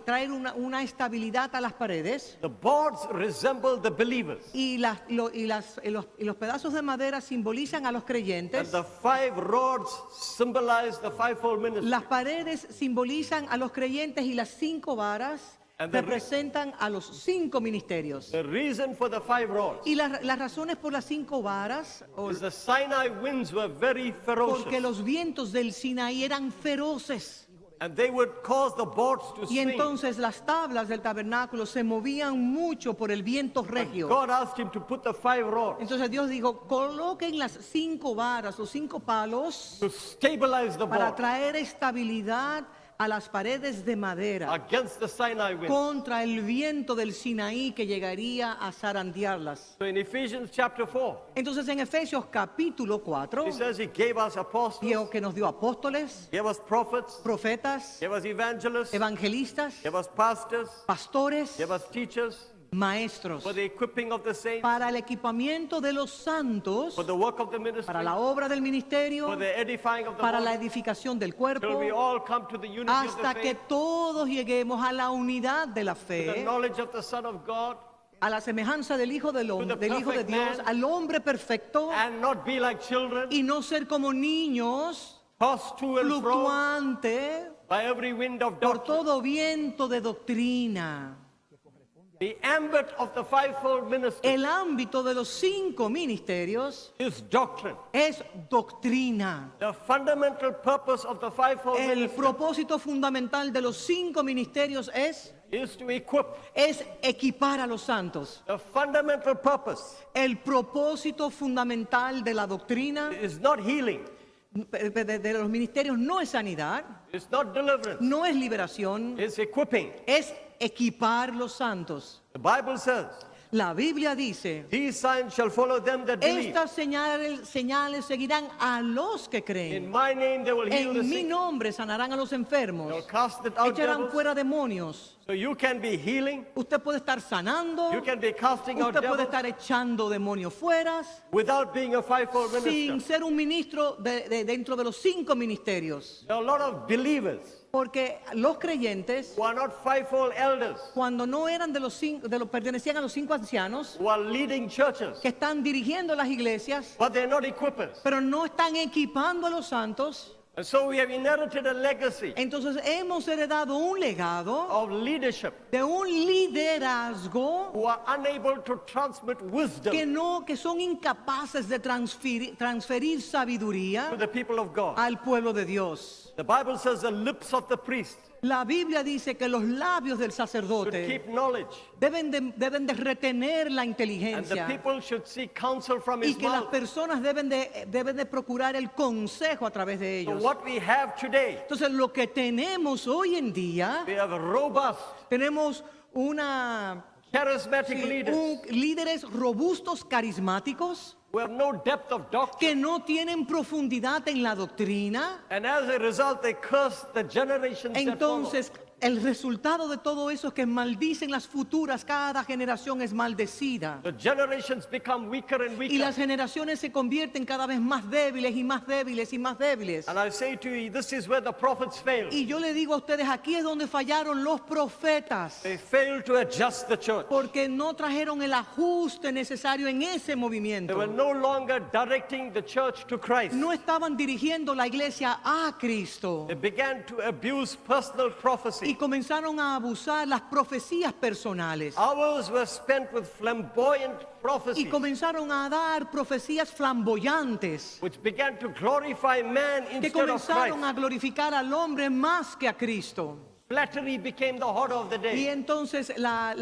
traer una estabilidad a las paredes The boards resemble the believers. y los pedazos de madera simbolizan a los And creyentes. the 5 rods symbolize the fivefold ministry. Las paredes simbolizan a los creyentes y las 5 varas And the representan a los 5 ministerios. The reason for the 5 rods Y las razones por las 5 varas, is the Sinai winds were very ferocious. porque los vientos del Sinaí eran feroces. And they would cause the boards to Y swing. entonces las tablas del tabernáculo se movían mucho por el viento regio. God asked him to put the 5 rods Entonces Dios dijo, coloquen las 5 varas, los 5 palos, to stabilize the para board. traer estabilidad a las paredes de madera against the Sinai wind. contra el viento del Sinaí que llegaría a zarandearlas. So in Ephesians chapter 4, Entonces en Efesios capítulo 4, he says he gave us apostles, dijo que nos dio apóstoles, gave us prophets, profetas, gave us evangelists, evangelistas, gave us pastors, pastores, gave us teachers, maestros, for the equipping of the saints, para el equipamiento de los santos, for the work of the ministry, para la obra del ministerio, for the edifying of the para la body, edificación del till cuerpo, we all come to the unity of the hasta que faith, todos lleguemos a la unidad de la the fe, knowledge of the Son of God, a la semejanza del Hijo del Hombre, del Hijo de perfect Dios, man, al hombre perfecto, and not be like children, y no ser como niños, tossed to and fro fluctuante by every wind of por doctrine. todo viento de doctrina. The ambit of the fivefold ministry El ámbito de los 5 ministerios is doctrine. es doctrina. The fundamental purpose of the fivefold El ministry propósito fundamental de los 5 ministerios is to equip. es equipar a los santos. The fundamental purpose El propósito fundamental de la doctrina, is not healing, de los ministerios, no es sanidad, it's not deliverance, no es liberación, it's equipping. es equipar los santos. The Bible says, La Biblia dice, these signs shall follow them that believe. estas señales seguirán a los que In creen. my name they will heal the En mi sick. nombre sanarán a los enfermos, They'll cast out echarán devils. fuera demonios. So you can be healing, Usted puede estar sanando, you can be casting out usted puede devils estar echando demonios fuera, without being a fivefold sin minister. ser un ministro dentro de los 5 ministerios. There are a lot of believers Porque los creyentes, who are not fivefold elders, cuando no eran pertenecían a los 5 ancianos, who are leading churches, que están dirigiendo las iglesias, but they're not equippers. pero no están equipando a los santos, And so we have inherited a legacy entonces hemos heredado un legado of leadership de un liderazgo who are unable to transmit wisdom que son incapaces de transferir to sabiduría the people of God. al pueblo de Dios. The Bible says the lips of the priest La Biblia dice que los labios del should sacerdote keep knowledge, deben de retener la and the inteligencia people should seek counsel from y his que las mouth. personas deben de procurar el consejo a través de So ellos. what we have today, Entonces lo que tenemos hoy en día, we have robust, tenemos charismatic leaders líderes robustos, carismáticos, who have no depth of doctrine, que no tienen profundidad en la doctrina. and as a result they curse the generations that follow. Entonces, el resultado de todo eso es que maldicen las futuras, cada generación es maldecida. The generations become weaker and Y las weaker. generaciones se convierten cada vez más débiles y más débiles y más débiles. And I say to you, this is where the prophets failed. Y yo le digo a ustedes, aquí es donde fallaron los profetas, They failed to adjust the church. porque no trajeron el ajuste necesario en ese They movimiento. were no longer directing the church to Christ. No estaban dirigiendo la iglesia a Cristo. They began to abuse personal Y prophecy. comenzaron a abusar las profecías personales. Hours were spent with flamboyant Y prophecies, comenzaron a dar profecías flamboyantes, which began to glorify man que instead of comenzaron Christ. a glorificar al hombre más que a Cristo. Flattery became the order of the Y day. entonces la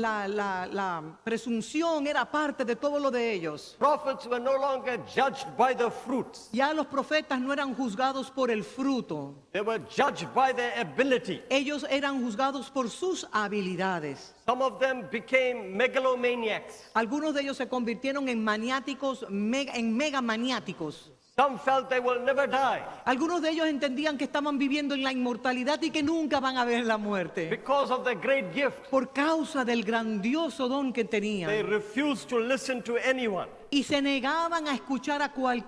presunción era parte de todo lo de ellos. Prophets were no longer judged by the fruits. Ya los profetas no eran juzgados por el fruto, They were judged by their ability. ellos eran juzgados por sus habilidades. Some of them became megalomaniacs. Algunos de ellos se convirtieron en maniáticos, en megamaniáticos. Some felt they will never die Algunos de ellos entendían que estaban viviendo en la inmortalidad y que nunca van a ver la muerte. because of the great gift. Por causa del grandioso don que They tenían. refused to listen to anyone. Y se negaban a escuchar a cualquiera.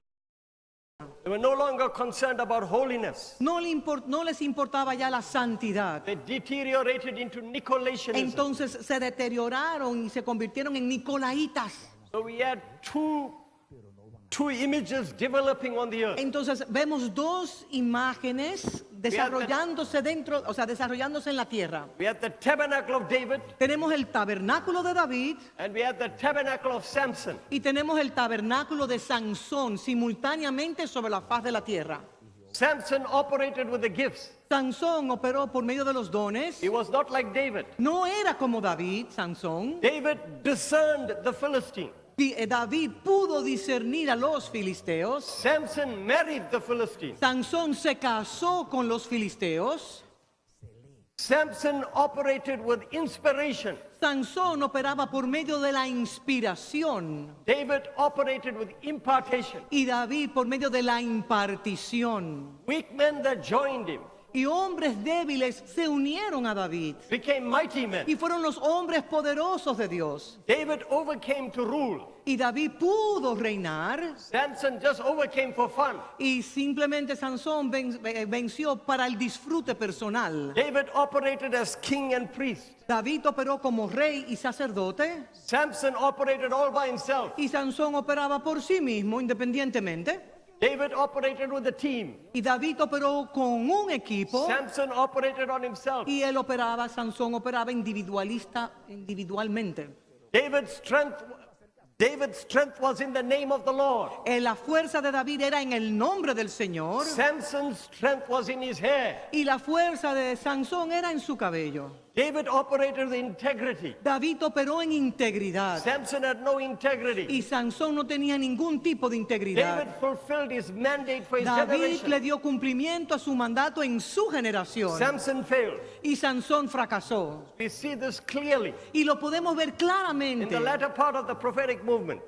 They were no longer concerned about holiness. No les importaba ya la santidad. They deteriorated into Nicolaitanism. Entonces se deterioraron y se convirtieron en nicolaitas. So we had two images developing on the earth. Entonces vemos dos imágenes desarrollándose desarrollándose en la tierra. We had the tabernacle of David Tenemos el tabernáculo de David and we had the tabernacle of Samson. y tenemos el tabernáculo de Sansón simultáneamente sobre la faz de la tierra. Samson operated with the gifts. Sansón operó por medio de los dones. He was not like David. No era como David, Sansón. David discerned the Philistine. David pudo discernir a los filisteos. Samson married the Philistine. Sansón se casó con los filisteos. Samson operated with inspiration. Sansón operaba por medio de la inspiración David operated with impartation. y David por medio de la impartición. Weak men that joined him Y hombres débiles se unieron a David became mighty men. y fueron los hombres poderosos de Dios. David overcame to rule. Y David pudo reinar Samson just overcame for fun. y simplemente Sansón venció para el disfrute personal. David operated as king and priest. David operó como rey y sacerdote Samson operated all by himself. y Sansón operaba por sí mismo independientemente. David operated with a team. Y David operó con un equipo Samson operated on himself. y él operaba, Sansón operaba individualmente. David's strength was in the name of the Lord. La fuerza de David era en el nombre del Señor Samson's strength was in his hair. y la fuerza de Sansón era en su cabello. David operated with integrity. David operó en integridad Samson had no integrity. y Sansón no tenía ningún tipo de David integridad. fulfilled his mandate for his David generation. le dio cumplimiento a su mandato en su generación Samson failed. y Sansón fracasó. We see this clearly Y lo podemos ver in claramente the latter part of the prophetic movement.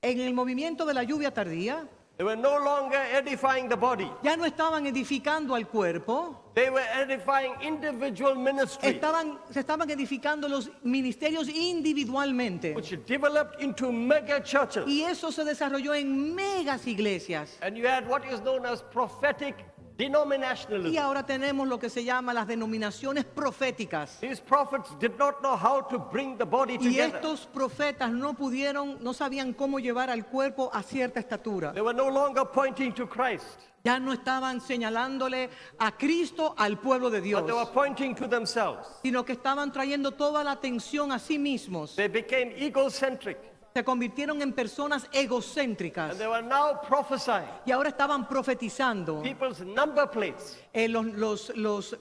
en el movimiento de la lluvia tardía. They were no longer edifying the body. Ya no estaban edificando al cuerpo, They were edifying individual ministries, se estaban edificando los ministerios individualmente. which developed into mega churches. Y eso se desarrolló en megas iglesias. And you had what is known as prophetic Y denominationalism. ahora tenemos lo que se llama las denominaciones proféticas. These prophets did not know how to bring the body Y together. estos profetas no sabían cómo llevar al cuerpo a cierta estatura. They were no longer pointing to Christ, Ya no estaban señalándole a Cristo al pueblo de Dios, but they were pointing to themselves. sino que estaban trayendo toda la atención a sí mismos. They became egocentric, Se convirtieron en personas egocéntricas and they were now prophesying y ahora estaban profetizando people's number plates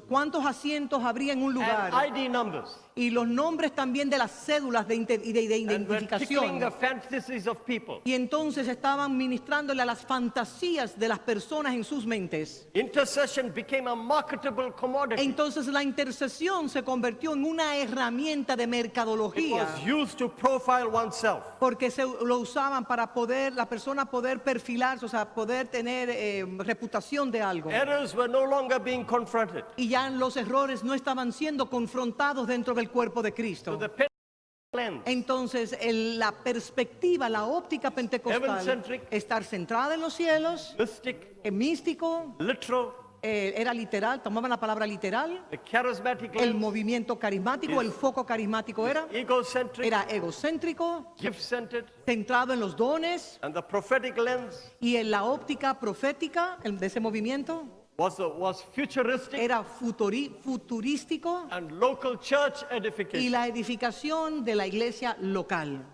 cuántos asientos habría en un lugar and ID numbers, y los nombres también de las cédulas de and were tickling identificación. the fantasies of people. Y entonces estaban ministrándole a las fantasías de las personas en sus mentes. Intercession became a marketable commodity. Entonces la intercesión se convirtió en una herramienta de It mercadología was used to profile oneself. porque lo usaban para la persona poder perfilarse, o sea, poder tener reputación de algo. Errors were no longer being confronted. Y ya los errores no estaban siendo confrontados dentro del cuerpo de So Cristo. the Pentecostal lens Entonces, la perspectiva, la óptica pentecostal, Heaven-centric, estar centrada en los cielos, mystic, místico, literal, era literal, tomaban la palabra literal, the charismatic el lens, movimiento carismático, el foco carismático era egocentric, egocéntrico, gift-centered, centrado en los dones, and the prophetic lens y en la óptica profética de ese movimiento was futuristic era futurístico and local church y edification. la edificación de la iglesia local.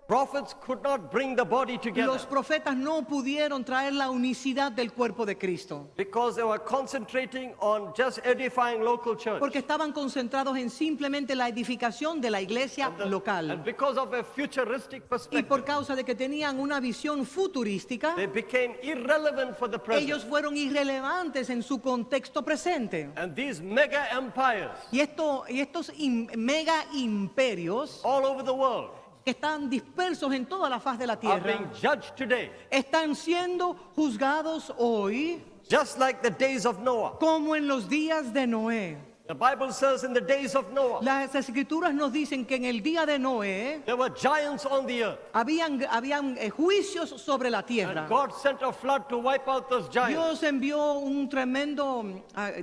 Prophets could not bring the body together Los profetas no pudieron traer la unicidad del cuerpo de Cristo because they were concentrating on just edifying local church. porque estaban concentrados en simplemente la edificación de la iglesia And local. because of a futuristic Y perspective, por causa de que tenían una visión futurística, they became irrelevant for the present. ellos fueron irrelevantes en su contexto presente. And these mega empires Y estos mega imperios all over the world que están dispersos en toda la faz de la are tierra being judged today, están siendo juzgados hoy just like the days of Noah. como en los días de Noé. The Bible says in the days of Noah, Las escrituras nos dicen que en el día de Noé there were giants on the earth. habían juicios sobre la tierra. And God sent a flood to wipe out those giants. Dios envió un tremendo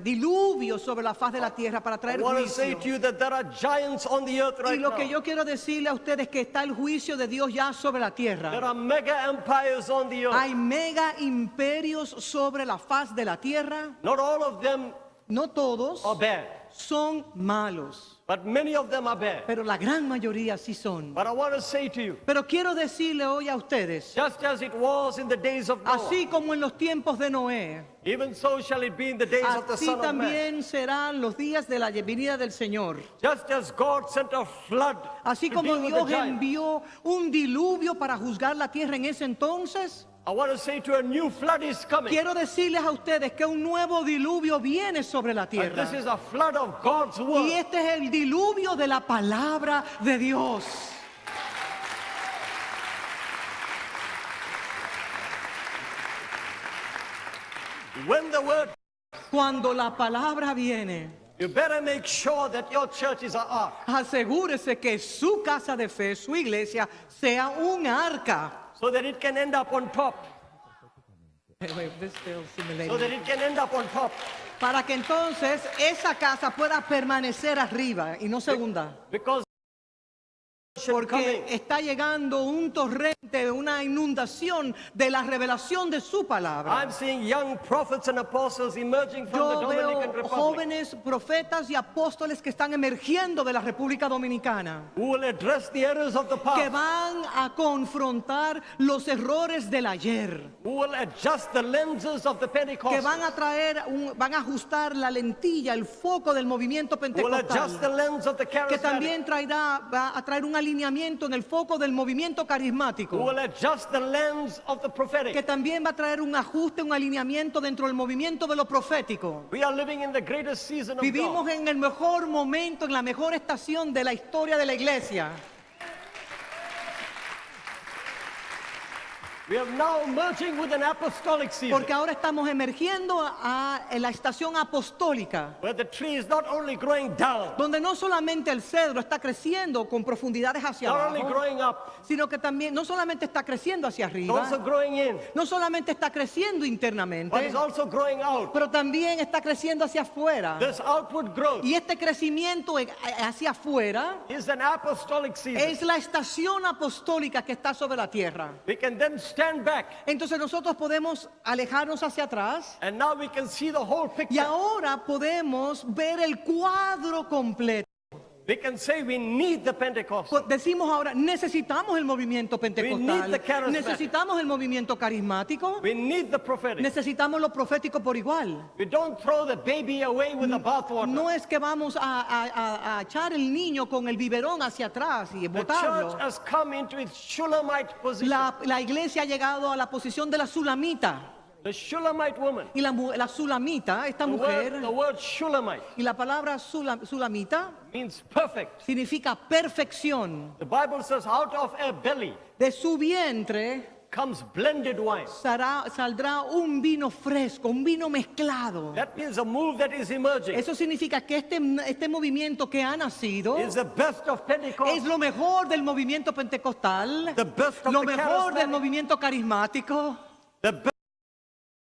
diluvio sobre la faz de la tierra para I traer want to say juicio. to you that there are giants on the earth Y right lo que now. yo quiero decirle a ustedes es que está el juicio de Dios ya sobre la There tierra. are mega empires on the earth. Hay mega imperios sobre la faz de la tierra. Not all of them No todos are bad. son malos. but many of them are bare. pero la gran mayoría sí son. But I want to say to you, Pero quiero decirle hoy a ustedes, just as it was in the days of Noah, así como en los tiempos de Noé, even so shall it be in the days of the así Son of Man. también serán los días de la venida del Señor. Just as God sent a flood Así to como deal with the Dios giants, envió un diluvio para juzgar la tierra en ese entonces, I want to say to you, a new flood is coming. quiero decirles a ustedes que un nuevo diluvio viene sobre la And tierra. this is a flood of God's Y word. este es el diluvio de la palabra de Dios. When the word, Cuando la palabra viene, you better make sure that your church is an ark, asegúrese que su casa de fe, su iglesia, sea un arca. so that it can end up on top. So that it can end up on top. Para que entonces esa casa pueda permanecer arriba y no se hunda. Because Porque está llegando un torrente, una inundación de la revelación de su palabra. I'm seeing young prophets and apostles emerging from the Yo Dominican veo Republic jóvenes profetas y apóstoles que están emergiendo de la República Dominicana, who will address the errors of the que past, van a confrontar los errores del ayer, who will adjust the lenses of the que Pentecost, van a traer, van a ajustar la lentilla, el foco del movimiento who will adjust the pentecostal, lens of the que charismatic, también va a traer un alineamiento en el foco del movimiento who carismático, will adjust the lens of the que prophetic. también va a traer un ajuste, un alineamiento dentro del movimiento de lo profético. We are living in the greatest season of Vivimos God. en el mejor momento, en la mejor estación de la historia de la iglesia. We are now merging with an apostolic season, Porque ahora estamos emergiendo en la estación apostólica, where the tree is not only growing down, donde no solamente el cedro está creciendo con profundidades hacia not only abajo, growing up, sino que también no solamente está creciendo hacia it's also arriba, growing in, no solamente está creciendo but internamente, it's also growing out. pero también está creciendo hacia afuera. This outward growth Y este crecimiento hacia afuera is an apostolic season. es la estación apostólica que está sobre la tierra. We can then stand back, Entonces nosotros podemos alejarnos hacia atrás and now we can see the whole y picture. ahora podemos ver el cuadro completo. We can say we need the Pentecost. Decimos ahora, necesitamos el movimiento need the pentecostal, charismatic. necesitamos el movimiento carismático, We need the prophetic. necesitamos lo profético por igual. We don't throw the baby away with the bathwater. No es que vamos a echar el niño con el biberón hacia atrás y The botarlo. church has come into its Shulamite position. La iglesia ha llegado a la posición de la sulamita. The Shulamite woman. Y la sulamita, esta The mujer, word Shulamite y la palabra sulamita means perfect. significa perfección. The Bible says out of her belly De su vientre comes blended wine. saldrá un vino fresco, un vino mezclado. That means a move that is emerging Eso significa que este movimiento que ha nacido is the best of Pentecost, es lo mejor del movimiento pentecostal, the best of lo the mejor del charismatic, movimiento carismático, the best,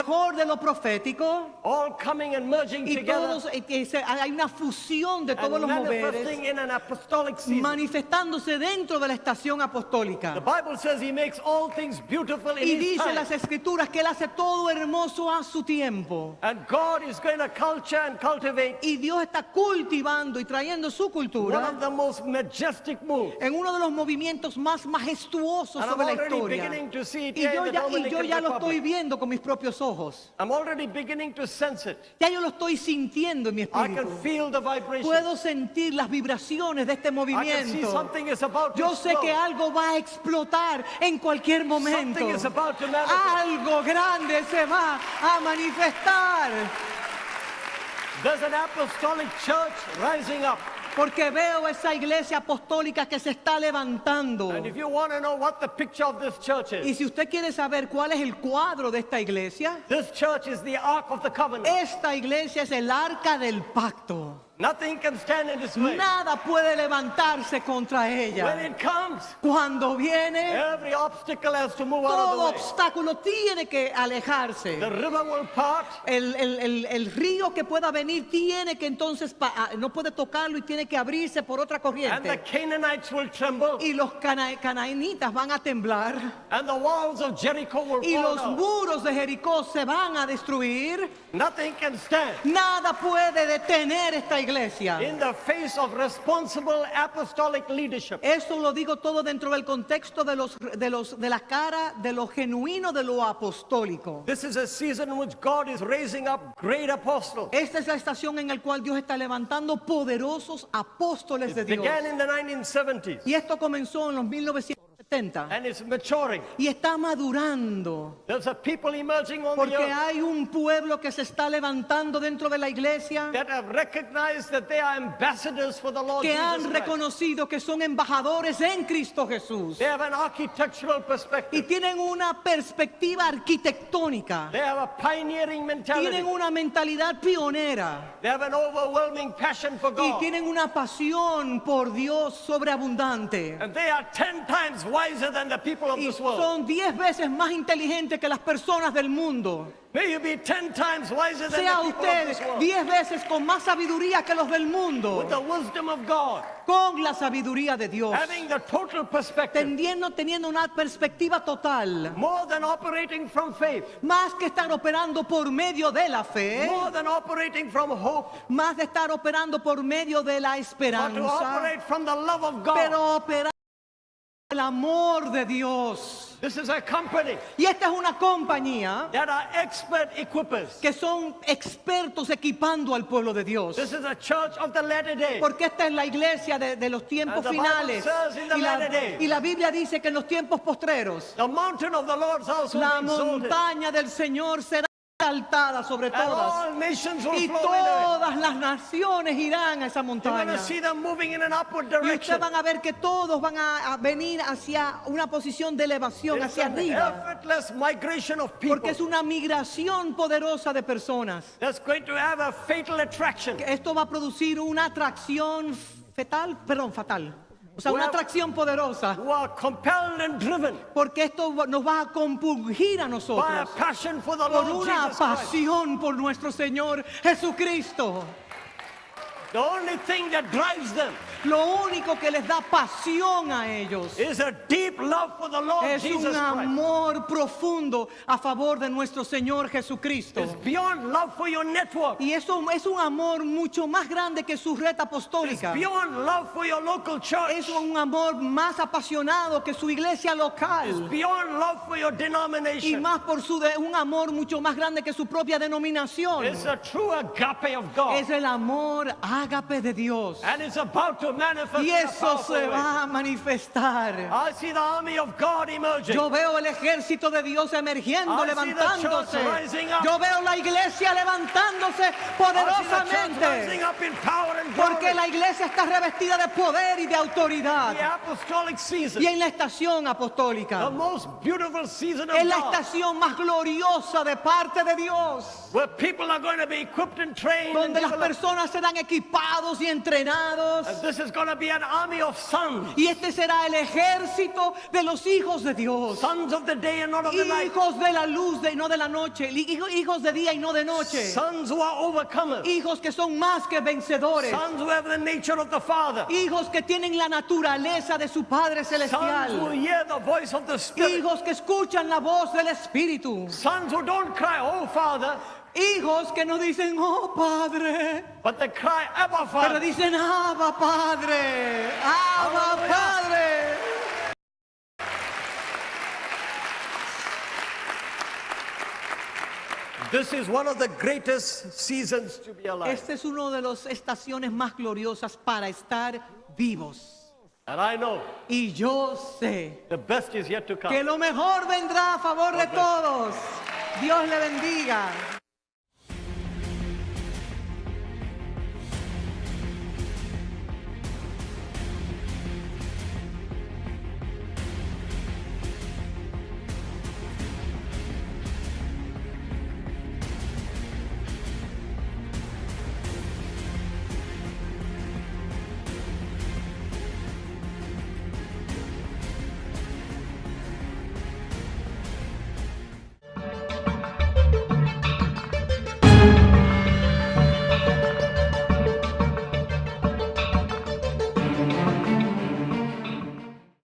lo mejor de lo profético. all coming and merging Y together todos, hay una fusión de todos and los manifesting moveres in an apostolic season. manifestándose dentro de la estación The apostólica. Bible says he makes all things beautiful in Y his dice time. las escrituras que Él hace todo hermoso a su tiempo. And God is going to culture and cultivate Y Dios está cultivando y trayendo su one cultura of the most majestic moves. en uno de los movimientos más majestuosos And I'm sobre la already historia. beginning to see it Y here yo in the ya Dominican lo estoy Republic. viendo con mis propios ojos. I'm already beginning to sense it. Ya yo lo estoy sintiendo en mi I can espíritu. feel the vibration. Puedo sentir las vibraciones de este I can see movimiento. something is about to Yo sé que explode. algo va a explotar en cualquier momento. Something is about to manifest. Algo grande se va a manifestar. There's an apostolic church rising up. Porque veo esa iglesia apostólica que se está levantando. And if you want to know what the picture of this church Y is, si usted quiere saber cuál es el cuadro de esta iglesia, this church is the Ark of the Covenant. esta iglesia es el arca del pacto. Nothing can stand in this way. Nada puede levantarse contra When ella. it comes, Cuando viene, every obstacle has to move out todo of the way. obstáculo tiene que alejarse. The river will part, El río que pueda venir tiene que entonces, no puede tocarlo y tiene que abrirse por otra and the corriente. Canaanites will tremble, Y los canaanitas van a temblar. and the walls of Jericho will Y fall los down. muros de Jericó se van a destruir. Nothing can stand. Nada puede detener esta iglesia. iglesia. in the face of responsible apostolic leadership. Eso lo digo todo dentro del contexto de la cara de lo genuino de lo apostólico. This is a season in which God is raising up great apostles. Esta es la estación en la cual Dios está levantando poderosos apóstoles de Dios. Began in the 1970s Y esto comenzó en los 1970 and it's maturing. y está madurando. There's a people emerging on the Porque earth hay un pueblo que se está levantando dentro de la iglesia that have recognized that they are ambassadors for the Lord que Jesus han Christ. reconocido que son embajadores en Cristo Jesús They have an architectural y perspective. tienen una perspectiva arquitectónica, They have a pioneering mentality. tienen una mentalidad pionera They have an overwhelming passion for y God. tienen una pasión por Dios sobreabundante. And they are 10 times wiser than the people of Y this world. son 10 veces más inteligentes que las personas del mundo. May you be 10 times wiser than Sea the people of usted this world. 10 veces con más sabiduría que los del mundo, With the wisdom of God. con la sabiduría de Dios, Having the total perspective. teniendo una perspectiva total, More than operating from faith. más que estar operando por medio de la fe, More than operating from hope. más de estar operando por medio de la But to esperanza, operate from the love of God. pero operar el amor de Dios. This is a company Y esta es una compañía that are expert equippers. que son expertos equipando al pueblo de Dios. This is a church of the latter day. Porque esta es la iglesia de los tiempos And the Bible finales. says in the latter days, Y la Biblia dice que en los tiempos postreros, The mountain of the Lord's house will la be exalted. montaña del Señor será exaltada sobre And todas. all nations will Y flow into it. todas las naciones irán a esa You're going montaña. to see them moving in an upward Y direction. ustedes van a ver que todos van a venir hacia una posición de elevación, It's hacia an arriba. effortless migration of people Porque es una migración poderosa de personas. that's going to have a fatal attraction. Esto va a producir una atracción fatal. O sea, una atracción poderosa. Who are compelled and driven Porque esto nos va a compungir a by a nosotros passion for the por Lord una Jesus Christ. pasión por nuestro Señor Jesucristo. The only thing that drives them Lo único que les da pasión a ellos is a deep love for the Lord es Jesus un Christ. amor profundo a favor de nuestro Señor Jesucristo. It's beyond love for your network. Y eso es un amor mucho más grande que su red It's apostólica. beyond love for your local church. Es un amor más apasionado que su iglesia It's local. beyond love for your Y denomination. más por un amor mucho más grande que su propia denominación. It's a true agape of God. Es el amor ágape de Dios. And it's about to manifest Y in a eso powerful se way. va a manifestar. I see the army of God emerging. Yo veo el ejército de Dios emergiendo, I see the levantándose. church rising up. Yo veo la iglesia levantándose I see the church rising poderosamente. up in power and Porque glory. la iglesia está revestida de poder y de The autoridad. apostolic season. Y en la estación The apostólica. most beautiful season of Es la God. estación más gloriosa de parte de Dios. Where people are going to be equipped and trained. And Donde las developed. personas serán equipados y entrenados. And this is going to be an army of sons. Y este será el ejército de los hijos de Dios. Sons of the day and not of the night. Hijos de la luz y no de la noche. Hijos de día y no de noche. Sons who are overcomers. Hijos que son más que vencedores. Sons who have the nature of the Father. Hijos que tienen la naturaleza de su Padre Sons who celestial. hear the voice of the Spirit. Hijos que escuchan la voz del Espíritu. Sons who don't cry, oh Father, Hijos que no dicen, oh Padre, but they cry, Abba pero Father. dicen, Abba Padre, Abba Aleluya. Padre. This is one of the greatest seasons to be alive. Esta es una de las estaciones más gloriosas para estar vivos. And I know Y yo sé the best is yet to que come. lo mejor vendrá a favor de todos. Dios le bendiga.